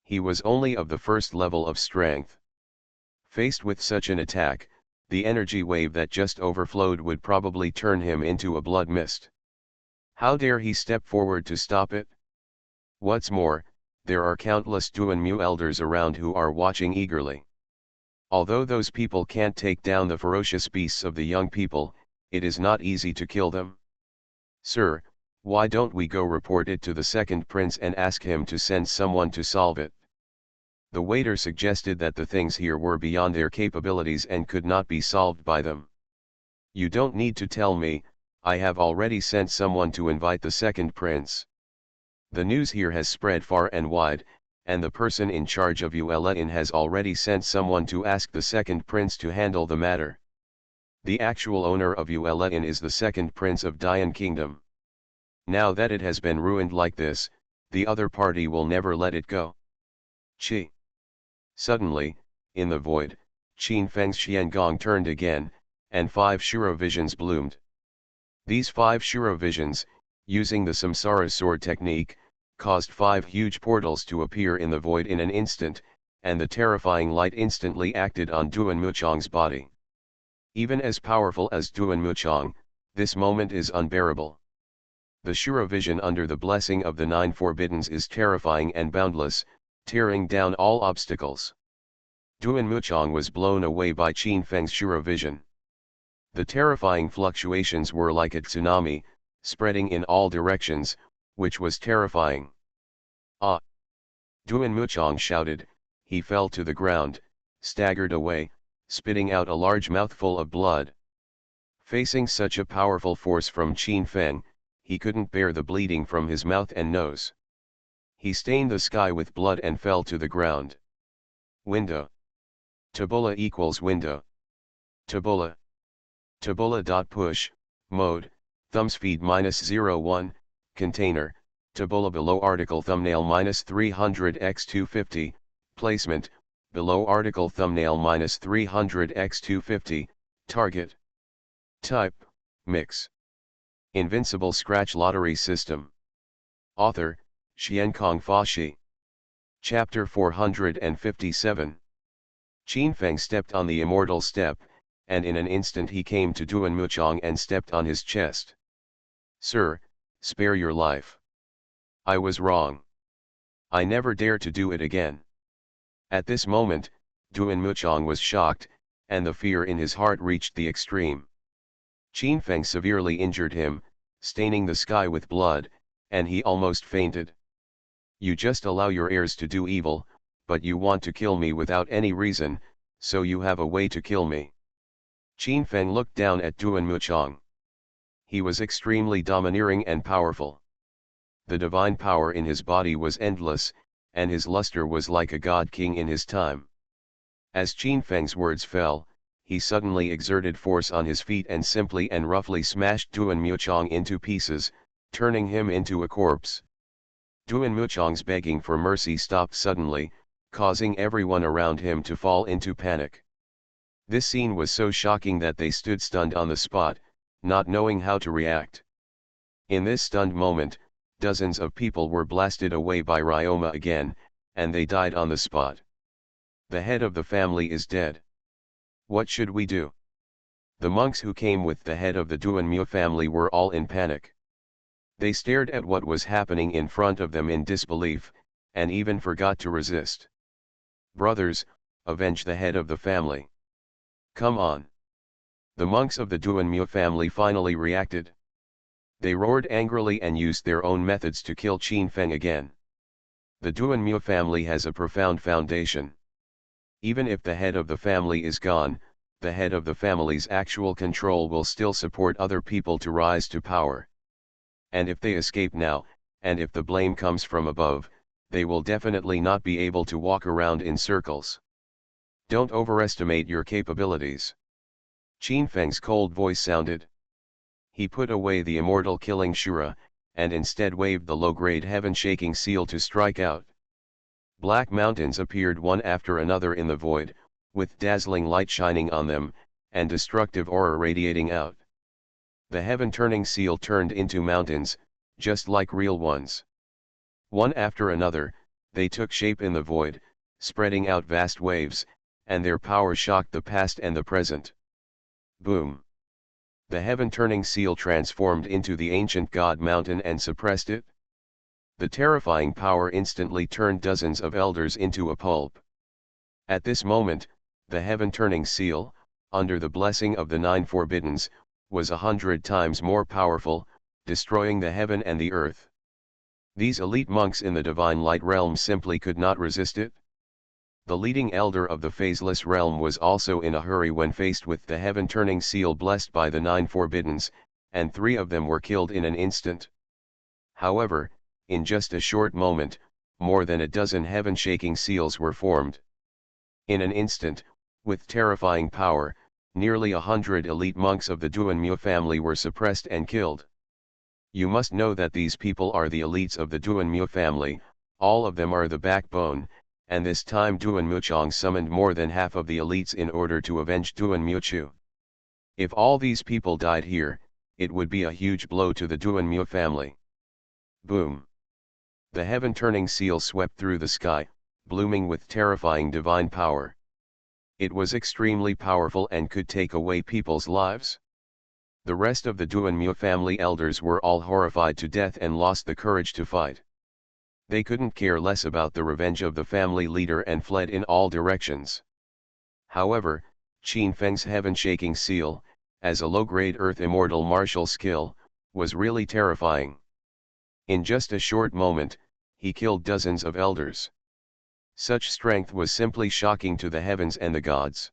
He was only of the first level of strength. Faced with such an attack, the energy wave that just overflowed would probably turn him into a blood mist. How dare he step forward to stop it? What's more, there are countless Duan Mu elders around who are watching eagerly. Although those people can't take down the ferocious beasts of the young people, it is not easy to kill them. Sir, why don't we go report it to the second prince and ask him to send someone to solve it? The waiter suggested that the things here were beyond their capabilities and could not be solved by them. You don't need to tell me, I have already sent someone to invite the second prince. The news here has spread far and wide, and the person in charge of Inn has already sent someone to ask the second prince to handle the matter. The actual owner of Inn is the second prince of Dian Kingdom. Now that it has been ruined like this, the other party will never let it go. Chi. Suddenly, in the void, Qin Feng's Xiangong turned again, and 5 Shuro visions bloomed. These 5 Shuro visions, using the Samsara sword technique, caused 5 huge portals to appear in the void in an instant, and the terrifying light instantly acted on Duan Muchong's body. Even as powerful as Duan Muchong, this moment is unbearable. The Shuro vision under the blessing of the 9 forbiddens is terrifying and boundless, tearing down all obstacles. Duan Muchong was blown away by Qin Feng's Shuro vision. The terrifying fluctuations were like a tsunami, spreading in all directions, which was terrifying. Ah! Duan Muchong shouted. He fell to the ground, staggered away, spitting out a large mouthful of blood. Facing such a powerful force from Qin Feng, he couldn't bear the bleeding from his mouth and nose. He stained the sky with blood and fell to the ground. Window. Tabula equals window. Tabula. Tabula.push, mode, thumbspeed -01, container, tabula below article thumbnail -300x250, placement, below article thumbnail -300x250, target. Type, mix. Invincible Scratch Lottery System. Author, Xiankong Fashi. Chapter 457. Qin Feng stepped on the immortal step, and in an instant he came to Duan Muchong and stepped on his chest. Sir, spare your life. I was wrong. I never dare to do it again. At this moment, Duan Muchong was shocked, and the fear in his heart reached the extreme. Qin Feng severely injured him, staining the sky with blood, and he almost fainted. You just allow your heirs to do evil, but you want to kill me without any reason, so you have a way to kill me. Qin Feng looked down at Duan Muchong. He was extremely domineering and powerful. The divine power in his body was endless, and his luster was like a god king in his time. As Qin Feng's words fell, he suddenly exerted force on his feet and simply and roughly smashed Duan Muchong into pieces, turning him into a corpse. Duan Muchong's begging for mercy stopped suddenly, causing everyone around him to fall into panic. This scene was so shocking that they stood stunned on the spot, not knowing how to react. In this stunned moment, dozens of people were blasted away by Ryoma again, and they died on the spot. The head of the family is dead. What should we do? The monks who came with the head of the Duan Mu family were all in panic. They stared at what was happening in front of them in disbelief, and even forgot to resist. Brothers, avenge the head of the family. Come on. The monks of the Duan Mu family finally reacted. They roared angrily and used their own methods to kill Qin Feng again. The Duan Mu family has a profound foundation. Even if the head of the family is gone, the head of the family's actual control will still support other people to rise to power. And if they escape now, and if the blame comes from above, they will definitely not be able to walk around in circles. Don't overestimate your capabilities. Qin Feng's cold voice sounded. He put away the immortal killing Shura, and instead waved the low-grade heaven-shaking seal to strike out. Black mountains appeared one after another in the void, with dazzling light shining on them, and destructive aura radiating out. The heaven-turning seal turned into mountains, just like real ones. One after another, they took shape in the void, spreading out vast waves, and their power shocked the past and the present. Boom! The heaven-turning seal transformed into the ancient god mountain and suppressed it. The terrifying power instantly turned dozens of elders into a pulp. At this moment, the heaven-turning seal, under the blessing of the Nine Forbiddens, was 100 times more powerful, destroying the heaven and the earth. These elite monks in the divine light realm simply could not resist it. The leading elder of the phaseless realm was also in a hurry when faced with the heaven-turning seal blessed by the Nine Forbiddens, and 3 of them were killed in an instant. However, in just a short moment, more than a dozen heaven-shaking seals were formed. In an instant, with terrifying power, nearly 100 elite monks of the Duanmu family were suppressed and killed. You must know that these people are the elites of the Duanmu family, all of them are the backbone, and this time Duan Muchong summoned more than half of the elites in order to avenge Duan Muchu. If all these people died here, it would be a huge blow to the Duan Mu family. Boom! The heaven-turning seal swept through the sky, blooming with terrifying divine power. It was extremely powerful and could take away people's lives. The rest of the Duan Mu family elders were all horrified to death and lost the courage to fight. They couldn't care less about the revenge of the family leader and fled in all directions. However, Qin Feng's heaven-shaking seal, as a low-grade earth immortal martial skill, was really terrifying. In just a short moment, he killed dozens of elders. Such strength was simply shocking to the heavens and the gods.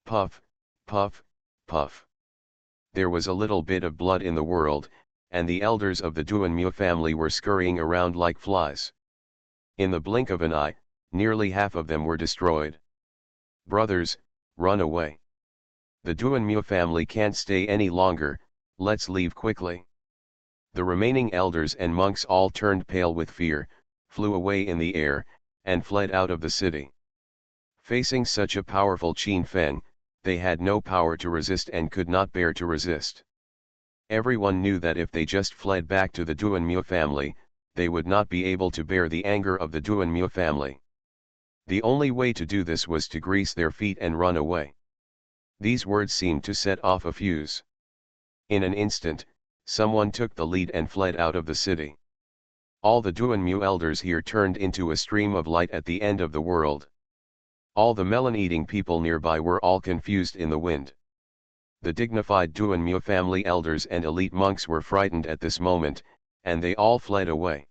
Puff, puff, puff. There was a little bit of blood in the world, and the elders of the Duanmu family were scurrying around like flies. In the blink of an eye, nearly half of them were destroyed. Brothers, run away. The Duanmu family can't stay any longer, let's leave quickly. The remaining elders and monks all turned pale with fear, flew away in the air, and fled out of the city. Facing such a powerful Qin Feng, they had no power to resist and could not bear to resist. Everyone knew that if they just fled back to the Duanmu family, they would not be able to bear the anger of the Duanmu family. The only way to do this was to grease their feet and run away. These words seemed to set off a fuse. In an instant, someone took the lead and fled out of the city. All the Duanmu elders here turned into a stream of light at the end of the world. All the melon-eating people nearby were all confused in the wind. The dignified Duanmu family elders and elite monks were frightened at this moment, and they all fled away.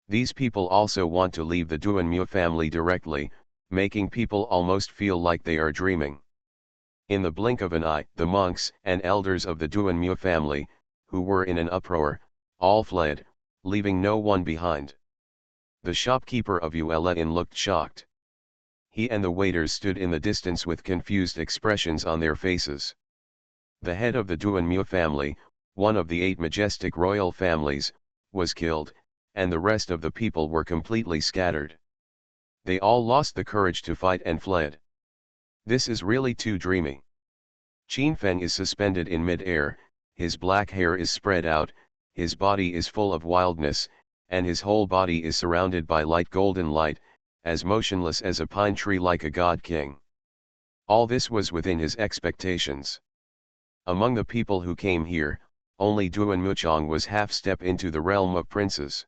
These people also want to leave the Duanmu family directly, making people almost feel like they are dreaming. In the blink of an eye, the monks and elders of the Duanmu family, who were in an uproar, all fled, leaving no one behind. The shopkeeper of Yuela Inn looked shocked. He and the waiters stood in the distance with confused expressions on their faces. The head of the Duanmu family, one of the 8 majestic royal families, was killed, and the rest of the people were completely scattered. They all lost the courage to fight and fled. This is really too dreamy. Qin Feng is suspended in mid-air, his black hair is spread out, his body is full of wildness, and his whole body is surrounded by light golden light, as motionless as a pine tree like a god king. All this was within his expectations. Among the people who came here, only Duan Muchong was half-step into the realm of princes.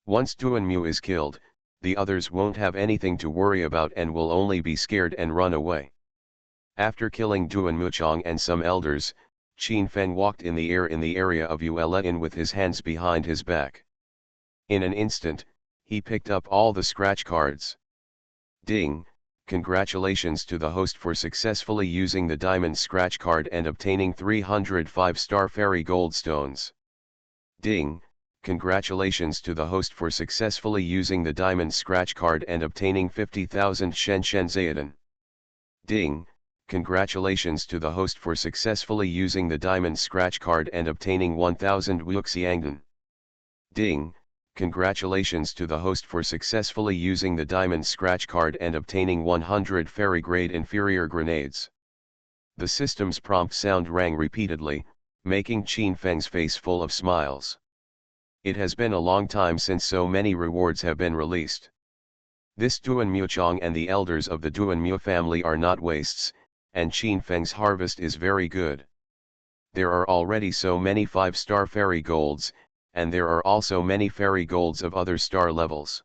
Once Duanmu is killed, the others won't have anything to worry about and will only be scared and run away. After killing Duan Muchong and some elders, Qin Feng walked in the air in the area of Yuela Inn with his hands behind his back. In an instant, he picked up all the scratch cards. Ding! Congratulations to the host for successfully using the diamond scratch card and obtaining 305 star fairy gold stones. Ding! congratulations to the host for successfully using the diamond scratch card and obtaining 50,000 Shen Shen Zayadan. Ding, congratulations to the host for successfully using the diamond scratch card and obtaining 1000 Wuxiangdan. Ding, congratulations to the host for successfully using the diamond scratch card and obtaining 100 fairy grade inferior grenades. The system's prompt sound rang repeatedly, making Qin Feng's face full of smiles. It has been a long time since so many rewards have been released. This Duan Muchong and the elders of the Duan Mu family are not wastes, and Qin Feng's harvest is very good. There are already so many 5-star fairy golds, and there are also many fairy golds of other star levels.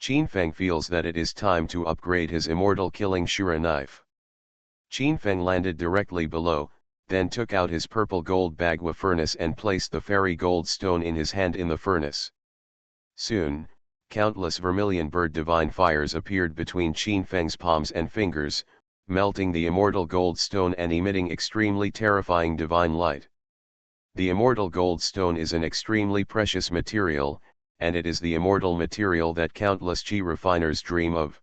Qin Feng feels that it is time to upgrade his immortal killing Shura knife. Qin Feng landed directly below, then took out his purple gold bagua furnace and placed the fairy gold stone in his hand in the furnace. Soon, countless vermilion bird divine fires appeared between Qin Feng's palms and fingers, melting the immortal gold stone and emitting extremely terrifying divine light. The immortal gold stone is an extremely precious material, and it is the immortal material that countless Qi refiners dream of.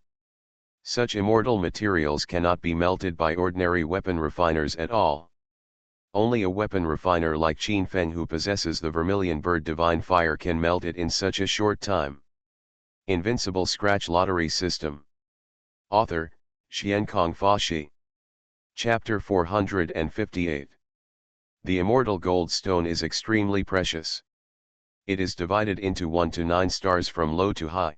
Such immortal materials cannot be melted by ordinary weapon refiners at all. Only a weapon refiner like Qin Feng who possesses the vermilion bird divine fire can melt it in such a short time. Invincible Scratch Lottery System. Author, Xiankong Fashi. Chapter 458. The immortal gold stone is extremely precious. It is divided into 1 to 9 stars from low to high.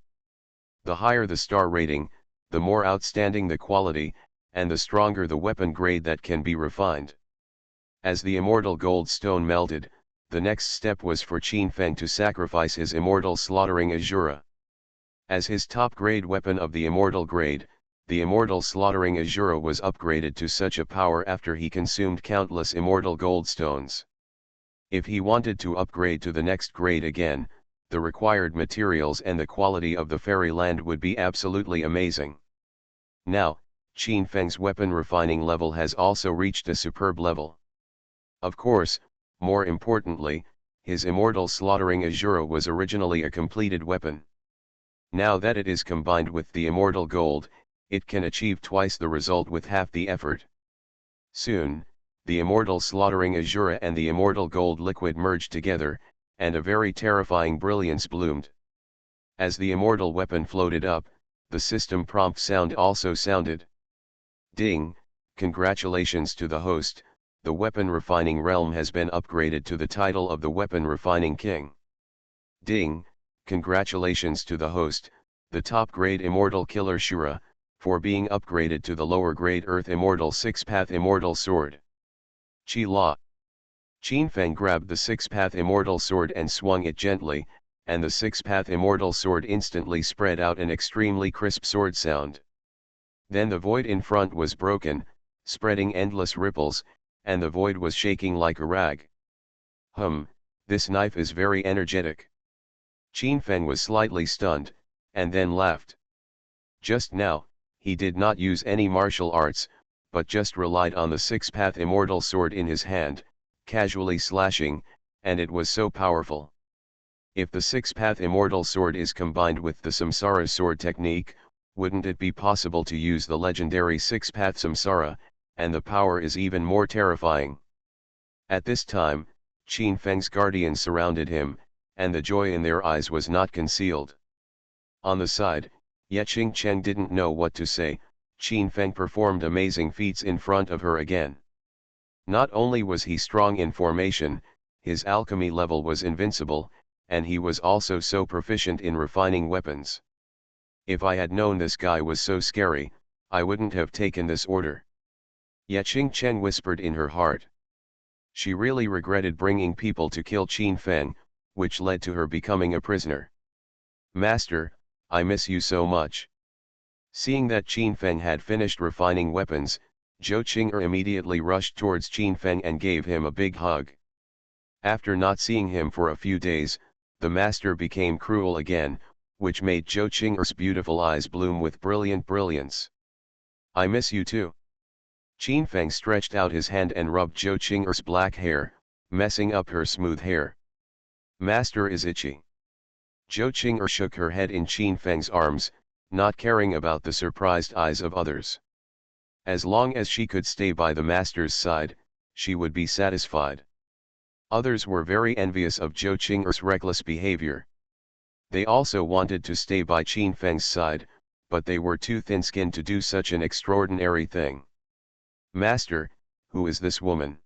The higher the star rating, the more outstanding the quality, and the stronger the weapon grade that can be refined. As the immortal gold stone melted, the next step was for Qin Feng to sacrifice his immortal slaughtering Azura. As his top grade weapon of the immortal grade, the immortal slaughtering Azura was upgraded to such a power after he consumed countless immortal gold stones. If he wanted to upgrade to the next grade again, the required materials and the quality of the fairy land would be absolutely amazing. Now, Qin Feng's weapon refining level has also reached a superb level. Of course, more importantly, his immortal slaughtering Azura was originally a completed weapon. Now that it is combined with the immortal gold, it can achieve twice the result with half the effort. Soon, the immortal slaughtering Azura and the immortal gold liquid merged together, and a very terrifying brilliance bloomed. As the immortal weapon floated up, the system prompt sound also sounded. Ding, congratulations to the host, the weapon refining realm has been upgraded to the title of the weapon refining king. Ding, congratulations to the host, the top grade immortal killer Shura, for being upgraded to the lower grade earth immortal 6-path immortal sword. Qi La. Qin Feng grabbed the 6-path immortal sword and swung it gently, and the 6-path immortal sword instantly spread out an extremely crisp sword sound. Then the void in front was broken, spreading endless ripples, and the void was shaking like a rag. This knife is very energetic. Qin Feng was slightly stunned, and then laughed. Just now, he did not use any martial arts, but just relied on the 6-path immortal sword in his hand, casually slashing, and it was so powerful. If the 6-path immortal sword is combined with the Samsara sword technique, wouldn't it be possible to use the legendary 6-path Samsara, and the power is even more terrifying. At this time, Qin Feng's guardians surrounded him, and the joy in their eyes was not concealed. On the side, Yeqing Cheng didn't know what to say. Qin Feng performed amazing feats in front of her again. Not only was he strong in formation, his alchemy level was invincible, and he was also so proficient in refining weapons. If I had known this guy was so scary, I wouldn't have taken this order. Yeqing Cheng whispered in her heart. She really regretted bringing people to kill Qin Feng, which led to her becoming a prisoner. Master, I miss you so much. Seeing that Qin Feng had finished refining weapons, Zhou Qing'er immediately rushed towards Qin Feng and gave him a big hug. After not seeing him for a few days, the master became cruel again, which made Zhou Qing'er's beautiful eyes bloom with brilliant brilliance. I miss you too. Qin Feng stretched out his hand and rubbed Zhou Qing'er's black hair, messing up her smooth hair. Master is itchy. Zhou Qing'er shook her head in Qin Feng's arms, not caring about the surprised eyes of others. As long as she could stay by the master's side, she would be satisfied. Others were very envious of Zhou Qing'er's reckless behavior. They also wanted to stay by Qin Feng's side, but they were too thin-skinned to do such an extraordinary thing. Master, who is this woman?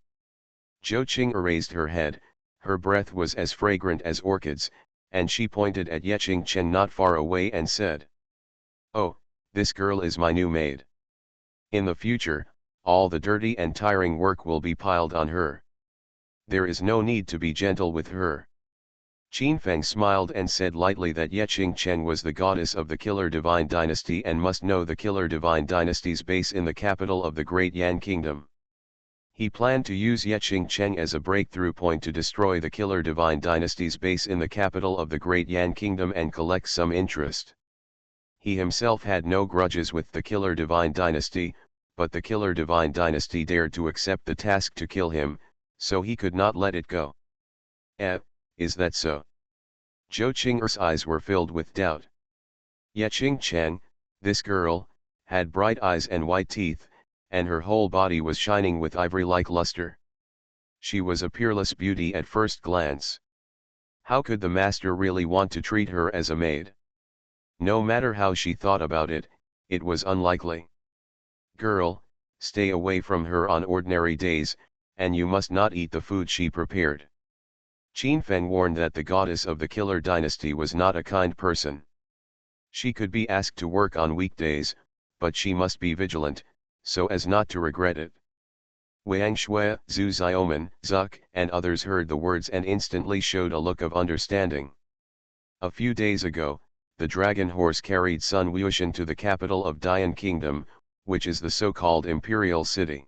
Zhou Qing'er raised her head, her breath was as fragrant as orchids, and she pointed at Yeching Chen not far away and said, "Oh, this girl is my new maid. In the future, all the dirty and tiring work will be piled on her. There is no need to be gentle with her." Qin Feng smiled and said lightly that Yeching Chen was the goddess of the Killer Divine Dynasty and must know the Killer Divine Dynasty's base in the capital of the Great Yan Kingdom. He planned to use Yeching Chen as a breakthrough point to destroy the Killer Divine Dynasty's base in the capital of the Great Yan Kingdom and collect some interest. He himself had no grudges with the Killer Divine Dynasty, but the Killer Divine Dynasty dared to accept the task to kill him, so he could not let it go. Is that so? Zhou Qing'er's eyes were filled with doubt. Yeching Chen, this girl, had bright eyes and white teeth, and her whole body was shining with ivory-like luster. She was a peerless beauty at first glance. How could the master really want to treat her as a maid? No matter how she thought about it, it was unlikely. Girl, stay away from her on ordinary days, and you must not eat the food she prepared. Qin Feng warned that the goddess of the Killer Dynasty was not a kind person. She could be asked to work on weekdays, but she must be vigilant, so as not to regret it. Wang Shui, Zhu Xiaoman, Zuck, and others heard the words and instantly showed a look of understanding. A few days ago, the dragon horse carried Sun Wuxian to the capital of Dian Kingdom, which is the so-called Imperial City.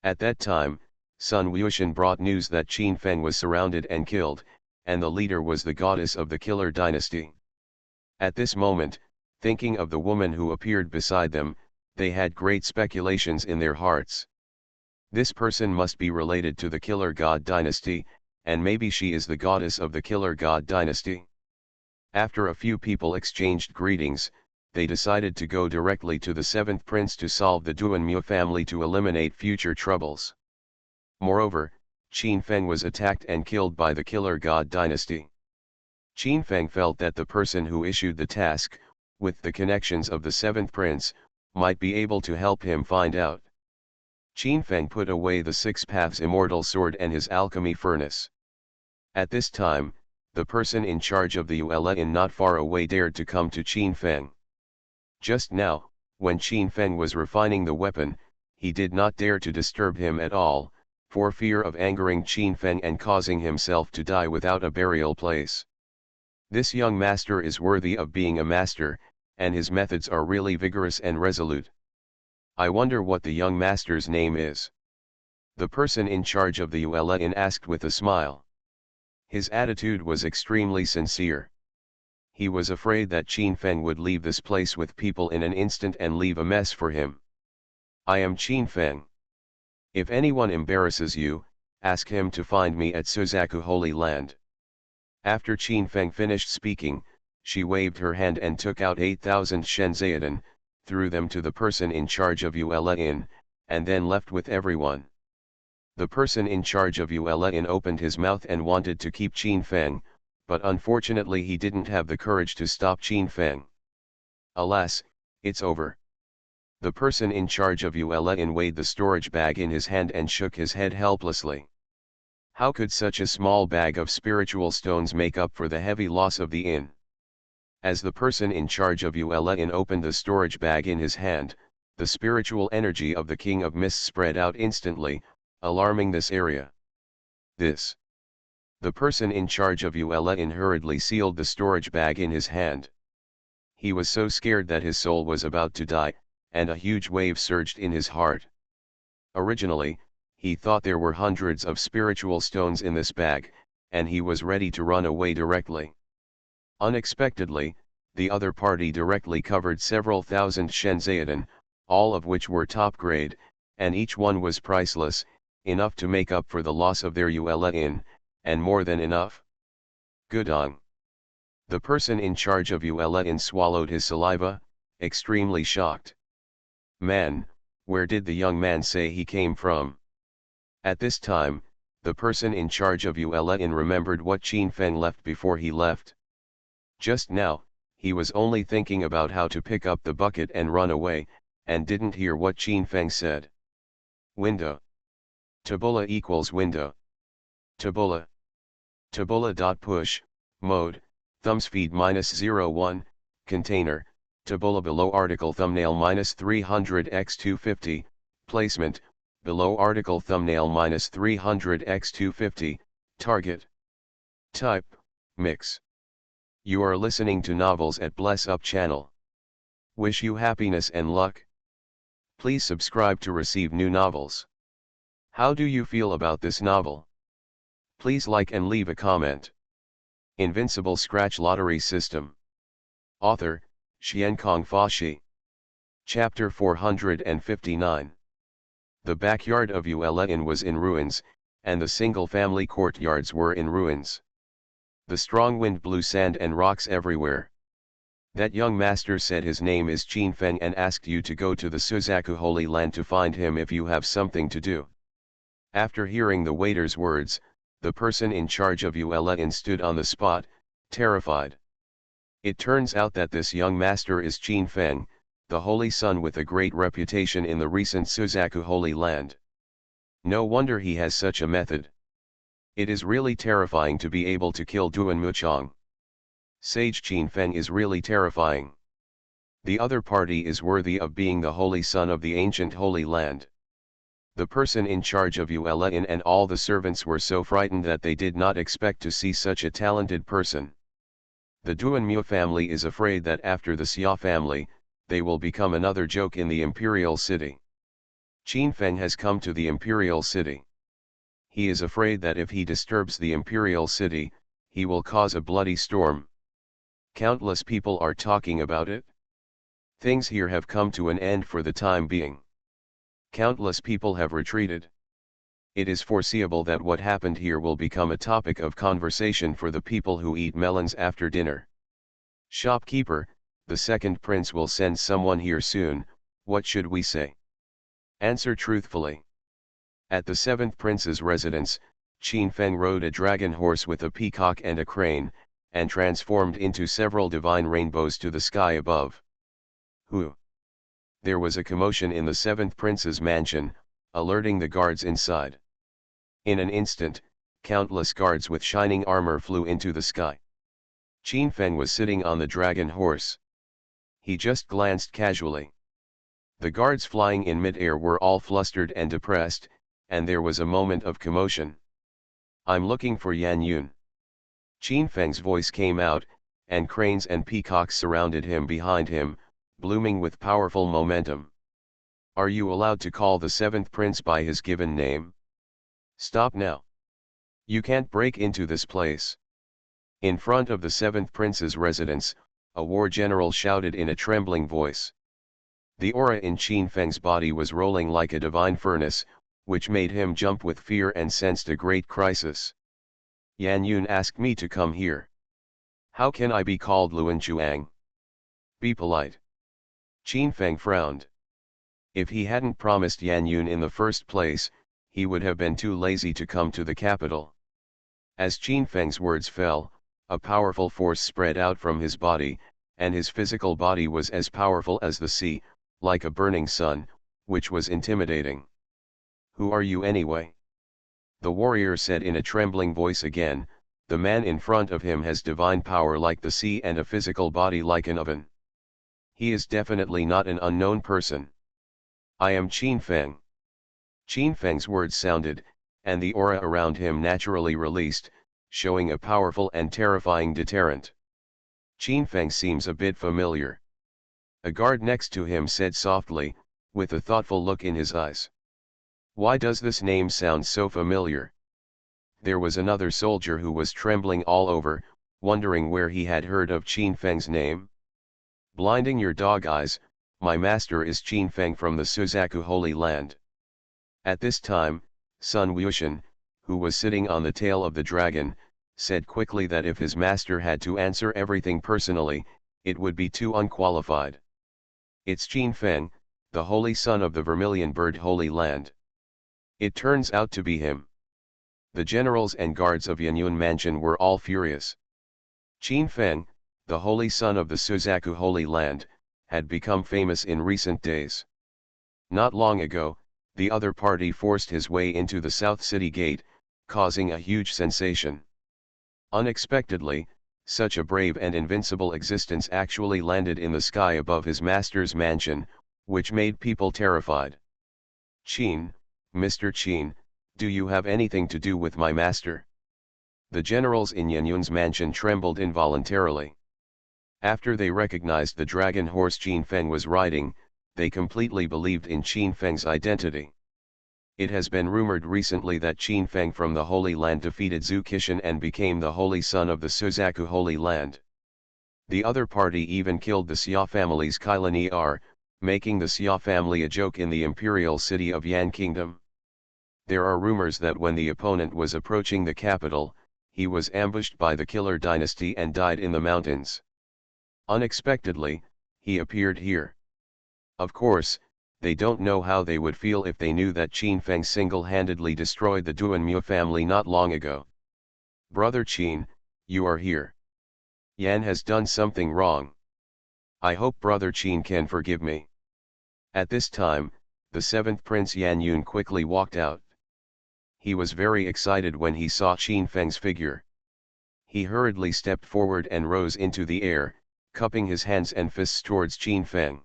At that time, Sun Wuxian brought news that Qin Feng was surrounded and killed, and the leader was the goddess of the Killer Dynasty. At this moment, thinking of the woman who appeared beside them, they had great speculations in their hearts. This person must be related to the Killer God Dynasty, and maybe she is the goddess of the Killer God Dynasty. After a few people exchanged greetings, they decided to go directly to the seventh prince to solve the Duanmu family to eliminate future troubles. Moreover, Qin Feng was attacked and killed by the Killer God Dynasty. Qin Feng felt that the person who issued the task, with the connections of the seventh prince, might be able to help him find out. Qin Feng put away the Six Paths Immortal Sword and his alchemy furnace. At this time, the person in charge of the Yuela Inn not far away dared to come to Qin Feng. Just now, when Qin Feng was refining the weapon, he did not dare to disturb him at all, for fear of angering Qin Feng and causing himself to die without a burial place. This young master is worthy of being a master, and his methods are really vigorous and resolute. I wonder what the young master's name is. The person in charge of the Yuela Inn asked with a smile. His attitude was extremely sincere. He was afraid that Qin Feng would leave this place with people in an instant and leave a mess for him. I am Qin Feng. If anyone embarrasses you, ask him to find me at Suzaku Holy Land. After Qin Feng finished speaking, she waved her hand and took out 8,000 Shenzaiden, threw them to the person in charge of Yuela Inn, and then left with everyone. The person in charge of Yuela Inn opened his mouth and wanted to keep Qin Feng, but unfortunately he didn't have the courage to stop Qin Feng. Alas, it's over. The person in charge of Yuela Inn weighed the storage bag in his hand and shook his head helplessly. How could such a small bag of spiritual stones make up for the heavy loss of the inn? As the person in charge of Yuela Inn opened the storage bag in his hand, the spiritual energy of the King of Mists spread out instantly, alarming this area. The person in charge of Yuela Inn hurriedly sealed the storage bag in his hand. He was so scared that his soul was about to die, and a huge wave surged in his heart. Originally, he thought there were hundreds of spiritual stones in this bag, and he was ready to run away directly. Unexpectedly, the other party directly covered several thousand Shenzaiden, all of which were top grade, and each one was priceless, enough to make up for the loss of their Yuela Inn, and more than enough. Gudong. The person in charge of Uelain swallowed his saliva, extremely shocked. Man, where did the young man say he came from? At this time, the person in charge of Uelain remembered what Qin Feng left before he left. Just now, he was only thinking about how to pick up the bucket and run away, and didn't hear what Qin Feng said. Window. Tabula equals window. Tabula. Tabula.push, mode, thumbs feed -01, container, tabula below article thumbnail -300x250, placement, below article thumbnail -300x250, target. Type, mix. You are listening to novels at Bless Up channel. Wish you happiness and luck. Please subscribe to receive new novels. How do you feel about this novel? Please like and leave a comment. Invincible Scratch Lottery System. Author, Xiankong Fashi. Chapter 459. The backyard of Uelain was in ruins, and the single-family courtyards were in ruins. The strong wind blew sand and rocks everywhere. That young master said his name is Qin Feng and asked you to go to the Suzaku Holy Land to find him if you have something to do. After hearing the waiter's words, the person in charge of Uelain stood on the spot, terrified. It turns out that this young master is Qin Feng, the holy son with a great reputation in the recent Suzaku Holy Land. No wonder he has such a method. It is really terrifying to be able to kill Duan Muchong. Sage Qin Feng is really terrifying. The other party is worthy of being the holy son of the ancient Holy Land. The person in charge of Uelain and all the servants were so frightened that they did not expect to see such a talented person. The Duan Mu family is afraid that after the Xia family, they will become another joke in the imperial city. Qin Feng has come to the imperial city. He is afraid that if he disturbs the imperial city, he will cause a bloody storm. Countless people are talking about it. Things here have come to an end for the time being. Countless people have retreated. It is foreseeable that what happened here will become a topic of conversation for the people who eat melons after dinner. Shopkeeper, the second prince will send someone here soon, what should we say? Answer truthfully. At the seventh prince's residence, Qin Feng rode a dragon horse with a peacock and a crane, and transformed into several divine rainbows to the sky above. Who? There was a commotion in the seventh prince's mansion, alerting the guards inside. In an instant, countless guards with shining armor flew into the sky. Qin Feng was sitting on the dragon horse. He just glanced casually. The guards flying in mid-air were all flustered and depressed, and there was a moment of commotion. I'm looking for Yan Yun. Qin Feng's voice came out, and cranes and peacocks surrounded him behind him, blooming with powerful momentum. Are you allowed to call the seventh prince by his given name? Stop now. You can't break into this place. In front of the seventh prince's residence, a war general shouted in a trembling voice. The aura in Qin Feng's body was rolling like a divine furnace, which made him jump with fear and sensed a great crisis. Yan Yun asked me to come here. How can I be called Luan Chuang? Be polite. Qin Feng frowned. If he hadn't promised Yan Yun in the first place, he would have been too lazy to come to the capital. As Qin Feng's words fell, a powerful force spread out from his body, and his physical body was as powerful as the sea, like a burning sun, which was intimidating. Who are you anyway? The warrior said in a trembling voice again. The man in front of him has divine power like the sea and a physical body like an oven. He is definitely not an unknown person. I am Qin Feng. Qin Feng's words sounded, and the aura around him naturally released, showing a powerful and terrifying deterrent. Qin Feng seems a bit familiar. A guard next to him said softly, with a thoughtful look in his eyes. Why does this name sound so familiar? There was another soldier who was trembling all over, wondering where he had heard of Qin Feng's name. Blinding your dog eyes, my master is Qin Feng from the Suzaku Holy Land. At this time, Sun Wuxian, who was sitting on the tail of the dragon, said quickly that if his master had to answer everything personally, it would be too unqualified. It's Qin Feng, the holy son of the Vermilion Bird Holy Land. It turns out to be him. The generals and guards of Yanyun Mansion were all furious. Qin Feng, the holy son of the Suzaku Holy Land, had become famous in recent days. Not long ago, the other party forced his way into the South City Gate, causing a huge sensation. Unexpectedly, such a brave and invincible existence actually landed in the sky above his master's mansion, which made people terrified. Qin, Mr. Qin, do you have anything to do with my master? The generals in Yanyun's mansion trembled involuntarily. After they recognized the dragon horse Qin Feng was riding, they completely believed in Qin Feng's identity. It has been rumored recently that Qin Feng from the Holy Land defeated Zhu Qishan and became the holy son of the Suzaku Holy Land. The other party even killed the Xia family's Kailani R, making the Xia family a joke in the imperial city of Yan Kingdom. There are rumors that when the opponent was approaching the capital, he was ambushed by the Killer Dynasty and died in the mountains. Unexpectedly, he appeared here. Of course, they don't know how they would feel if they knew that Qin Feng single-handedly destroyed the Duanmu family not long ago. Brother Qin, you are here. Yan has done something wrong. I hope Brother Qin can forgive me. At this time, the seventh Prince Yan Yun quickly walked out. He was very excited when he saw Qin Feng's figure. He hurriedly stepped forward and rose into the air, cupping his hands and fists towards Qin Feng.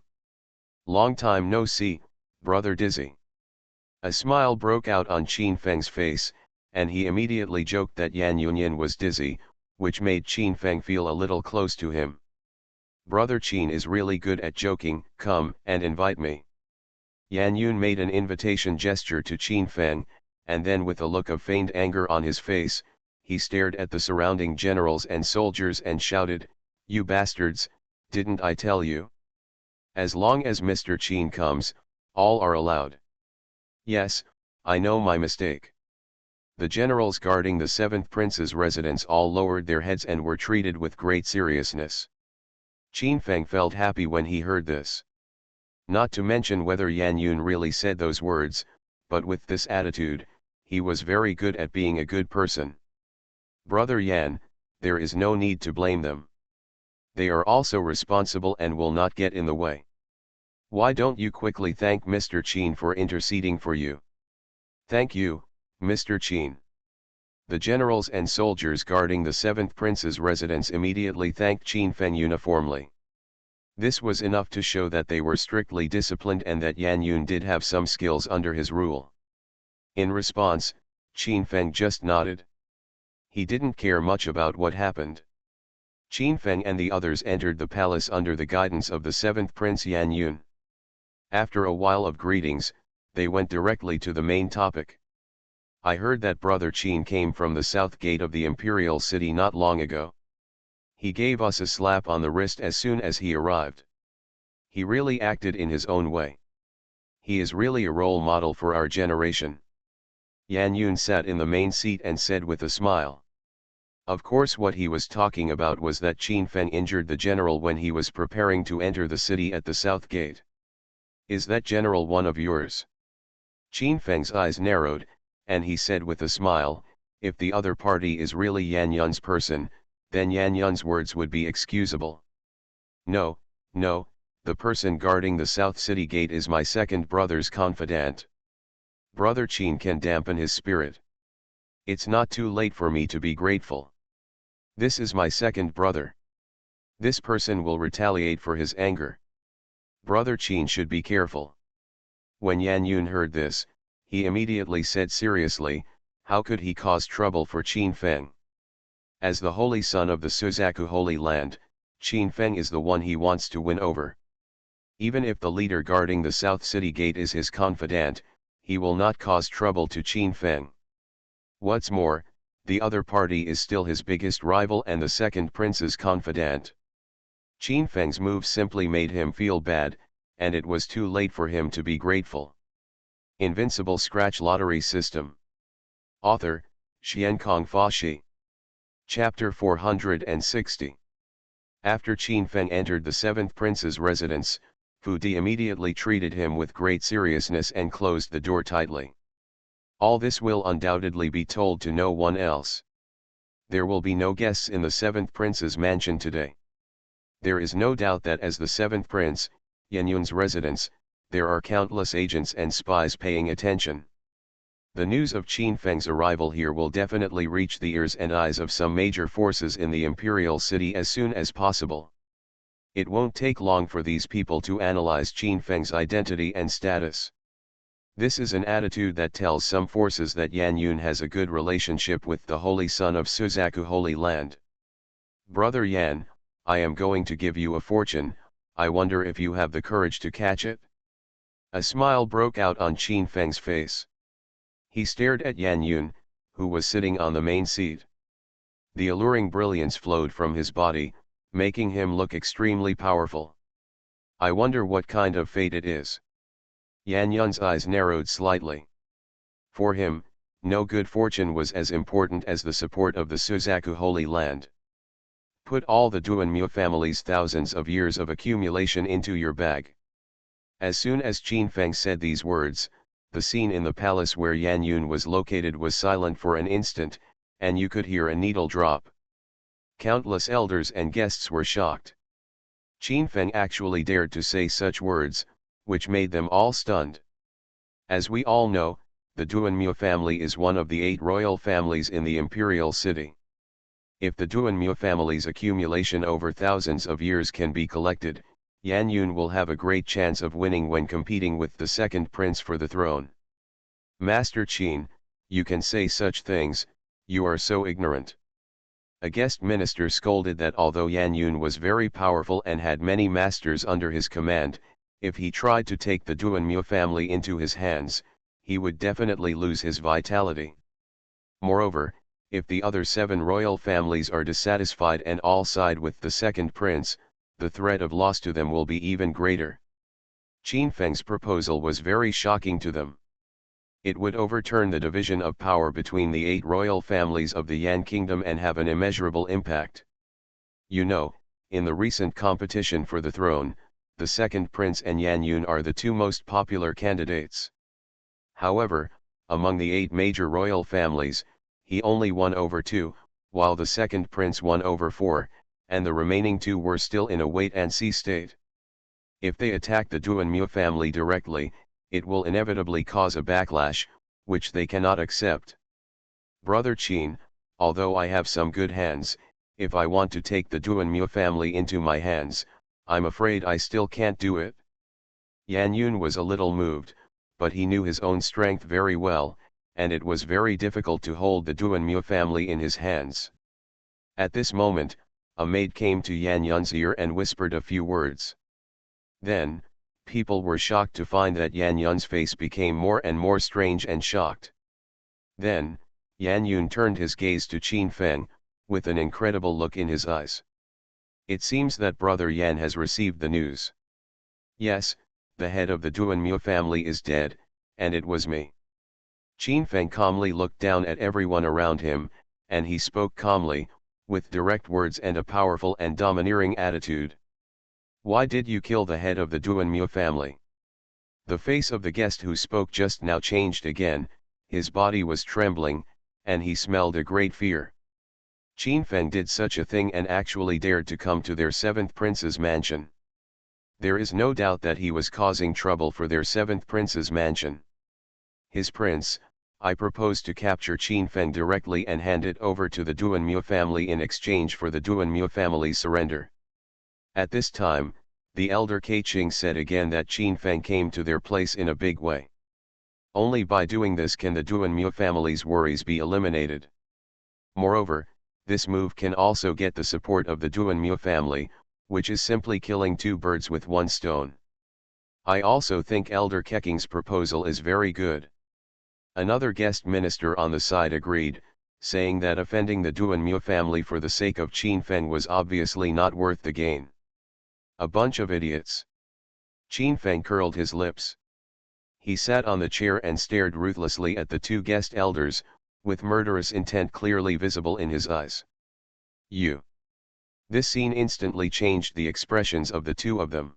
Long time no see, Brother Dizzy. A smile broke out on Qin Feng's face, and he immediately joked that Yan Yunyan was dizzy, which made Qin Feng feel a little close to him. Brother Qin is really good at joking, come and invite me. Yan Yun made an invitation gesture to Qin Feng, and then with a look of feigned anger on his face, he stared at the surrounding generals and soldiers and shouted, "You bastards, didn't I tell you? As long as Mr. Qin comes, all are allowed." Yes, I know my mistake. The generals guarding the seventh prince's residence all lowered their heads and were treated with great seriousness. Qin Feng felt happy when he heard this. Not to mention whether Yan Yun really said those words, but with this attitude, he was very good at being a good person. Brother Yan, there is no need to blame them. They are also responsible and will not get in the way. Why don't you quickly thank Mr. Qin for interceding for you? Thank you, Mr. Qin. The generals and soldiers guarding the seventh prince's residence immediately thanked Qin Feng uniformly. This was enough to show that they were strictly disciplined and that Yan Yun did have some skills under his rule. In response, Qin Feng just nodded. He didn't care much about what happened. Qin Feng and the others entered the palace under the guidance of the seventh prince Yan Yun. After a while of greetings, they went directly to the main topic. I heard that Brother Qin came from the south gate of the imperial city not long ago. He gave us a slap on the wrist as soon as he arrived. He really acted in his own way. He is really a role model for our generation. Yan Yun sat in the main seat and said with a smile. Of course what he was talking about was that Qin Feng injured the general when he was preparing to enter the city at the south gate. Is that general one of yours? Qin Feng's eyes narrowed, and he said with a smile, if the other party is really Yan Yun's person, then Yan Yun's words would be excusable. No, no, the person guarding the south city gate is my second brother's confidant. Brother Qin can dampen his spirit. It's not too late for me to be grateful. This is my second brother. This person will retaliate for his anger. Brother Qin should be careful. When Yan Yun heard this, he immediately said seriously, how could he cause trouble for Qin Feng? As the holy son of the Suzaku Holy Land, Qin Feng is the one he wants to win over. Even if the leader guarding the South City Gate is his confidant, he will not cause trouble to Qin Feng. What's more, the other party is still his biggest rival and the second prince's confidant. Qin Feng's move simply made him feel bad, and it was too late for him to be grateful. Invincible Scratch Lottery System. Author, Xiankong Fa Shi. Chapter 460. After Qin Feng entered the seventh prince's residence, Fu Di immediately treated him with great seriousness and closed the door tightly. All this will undoubtedly be told to no one else. There will be no guests in the seventh prince's mansion today. There is no doubt that as the seventh prince, Yan Yun's residence, there are countless agents and spies paying attention. The news of Qin Feng's arrival here will definitely reach the ears and eyes of some major forces in the imperial city as soon as possible. It won't take long for these people to analyze Qin Feng's identity and status. This is an attitude that tells some forces that Yan Yun has a good relationship with the Holy Son of Suzaku Holy Land. Brother Yan, I am going to give you a fortune, I wonder if you have the courage to catch it? A smile broke out on Qin Feng's face. He stared at Yan Yun, who was sitting on the main seat. The alluring brilliance flowed from his body, making him look extremely powerful. I wonder what kind of fate it is. Yan Yun's eyes narrowed slightly. For him, no good fortune was as important as the support of the Suzaku Holy Land. Put all the Duanmu family's thousands of years of accumulation into your bag. As soon as Qin Feng said these words, the scene in the palace where Yan Yun was located was silent for an instant, and you could hear a needle drop. Countless elders and guests were shocked. Qin Feng actually dared to say such words, which made them all stunned. As we all know, the Duanmu family is one of the 8 royal families in the imperial city. If the Duanmu family's accumulation over thousands of years can be collected, Yan Yun will have a great chance of winning when competing with the second prince for the throne. Master Qin, you can say such things, you are so ignorant. A guest minister scolded that although Yan Yun was very powerful and had many masters under his command, if he tried to take the Duanmu family into his hands, he would definitely lose his vitality. Moreover, if the other 7 royal families are dissatisfied and all side with the second prince, the threat of loss to them will be even greater. Qin Feng's proposal was very shocking to them. It would overturn the division of power between the 8 royal families of the Yan kingdom and have an immeasurable impact. You know, in the recent competition for the throne, the second prince and Yan Yun are the 2 most popular candidates. However, among the 8 major royal families, he only won over 2, while the second prince won over 4, and the remaining 2 were still in a wait-and-see state. If they attack the Duanmu family directly, it will inevitably cause a backlash, which they cannot accept. Brother Qin, although I have some good hands, if I want to take the Duanmu family into my hands, I'm afraid I still can't do it. Yan Yun was a little moved, but he knew his own strength very well, and it was very difficult to hold the Duanmu family in his hands. At this moment, a maid came to Yan Yun's ear and whispered a few words. Then, people were shocked to find that Yan Yun's face became more and more strange and shocked. Then, Yan Yun turned his gaze to Qin Feng, with an incredible look in his eyes. It seems that Brother Yan has received the news. Yes, the head of the Duanmu family is dead, and it was me. Qin Feng calmly looked down at everyone around him, and he spoke calmly, with direct words and a powerful and domineering attitude. Why did you kill the head of the Duanmu family? The face of the guest who spoke just now changed again, his body was trembling, and he smelled a great fear. Qin Feng did such a thing and actually dared to come to their 7th prince's mansion. There is no doubt that he was causing trouble for their 7th prince's mansion. His prince, I propose to capture Qin Feng directly and hand it over to the Duanmu family in exchange for the Duanmu family's surrender. At this time, the elder Keiqing said again that Qin Feng came to their place in a big way. Only by doing this can the Duanmu family's worries be eliminated. Moreover, this move can also get the support of the Duanmu family, which is simply killing 2 birds with 1 stone. I also think Elder Keqing's proposal is very good. Another guest minister on the side agreed, saying that offending the Duanmu family for the sake of Qin Feng was obviously not worth the gain. A bunch of idiots. Qin Feng curled his lips. He sat on the chair and stared ruthlessly at the 2 guest elders, with murderous intent clearly visible in his eyes. You. This scene instantly changed the expressions of the two of them.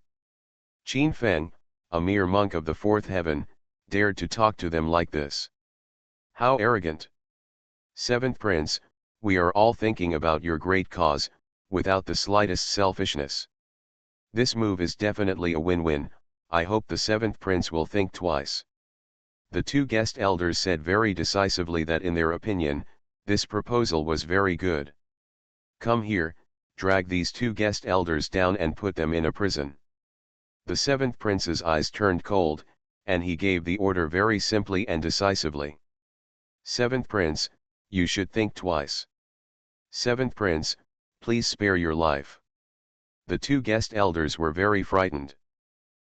Qin Feng, a mere monk of the fourth heaven, dared to talk to them like this. How arrogant! Seventh Prince, we are all thinking about your great cause, without the slightest selfishness. This move is definitely a win-win. I hope the seventh prince will think twice. The two guest elders said very decisively that in their opinion, this proposal was very good. Come here, drag these two guest elders down and put them in a prison. The seventh prince's eyes turned cold, and he gave the order very simply and decisively. Seventh prince, you should think twice. Seventh prince, please spare your life. The two guest elders were very frightened.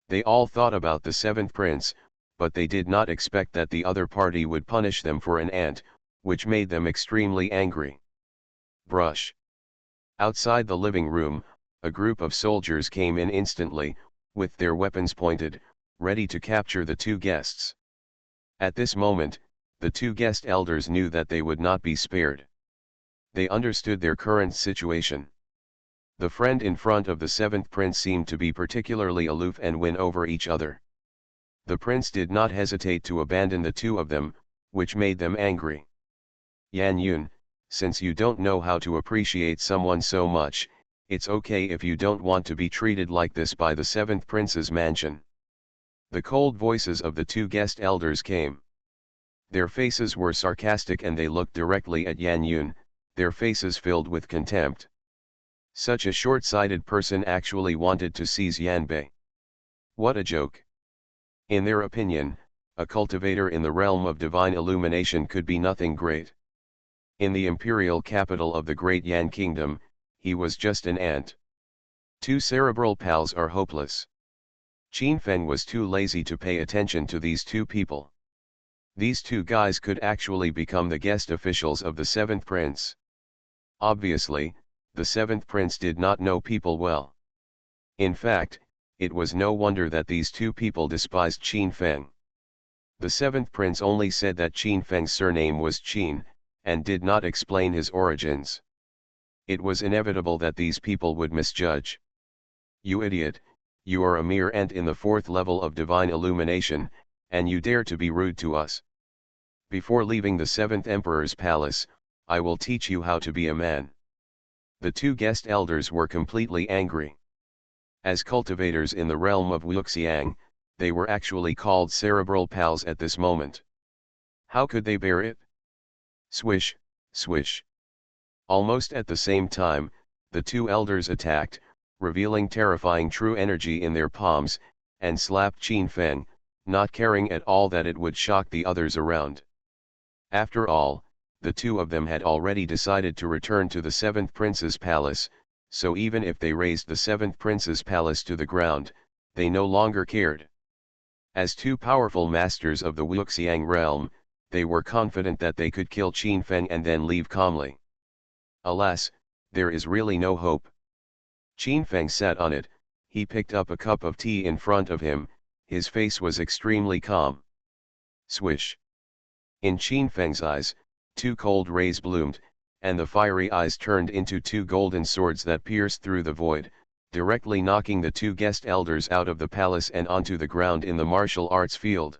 They all thought about the seventh prince, but they did not expect that the other party would punish them for an ant, which made them extremely angry. Brush. Outside the living room, a group of soldiers came in instantly, with their weapons pointed, ready to capture the two guests. At this moment, the two guest elders knew that they would not be spared. They understood their current situation. The friend in front of the seventh prince seemed to be particularly aloof and win over each other. The prince did not hesitate to abandon the two of them, which made them angry. Yan Yun, since you don't know how to appreciate someone so much, it's okay if you don't want to be treated like this by the seventh prince's mansion. The cold voices of the two guest elders came. Their faces were sarcastic and they looked directly at Yan Yun, their faces filled with contempt. Such a short-sighted person actually wanted to seize Yanbei. What a joke. In their opinion, a cultivator in the realm of divine illumination could be nothing great. In the imperial capital of the great Yan kingdom, he was just an ant. Two cerebral pals are hopeless. Qin Feng was too lazy to pay attention to these two people. These two guys could actually become the guest officials of the seventh prince. Obviously, the seventh prince did not know people well. In fact, it was no wonder that these two people despised Qin Feng. The seventh prince only said that Qin Feng's surname was Qin, and did not explain his origins. It was inevitable that these people would misjudge. You idiot, you are a mere ant in the fourth level of divine illumination, and you dare to be rude to us. Before leaving the seventh emperor's palace, I will teach you how to be a man. The two guest elders were completely angry. As cultivators in the realm of Wuxiang, they were actually called cerebral pals at this moment. How could they bear it? Swish, swish. Almost at the same time, the two elders attacked, revealing terrifying true energy in their palms, and slapped Qin Feng, not caring at all that it would shock the others around. After all, the two of them had already decided to return to the seventh prince's palace, so even if they raised the seventh prince's palace to the ground, they no longer cared. As two powerful masters of the Wuxiang realm, they were confident that they could kill Qin Feng and then leave calmly. Alas, there is really no hope. Qin Feng sat on it, he picked up a cup of tea in front of him, his face was extremely calm. Swish. In Qin Feng's eyes, two cold rays bloomed, and the fiery eyes turned into two golden swords that pierced through the void, directly knocking the two guest elders out of the palace and onto the ground in the martial arts field.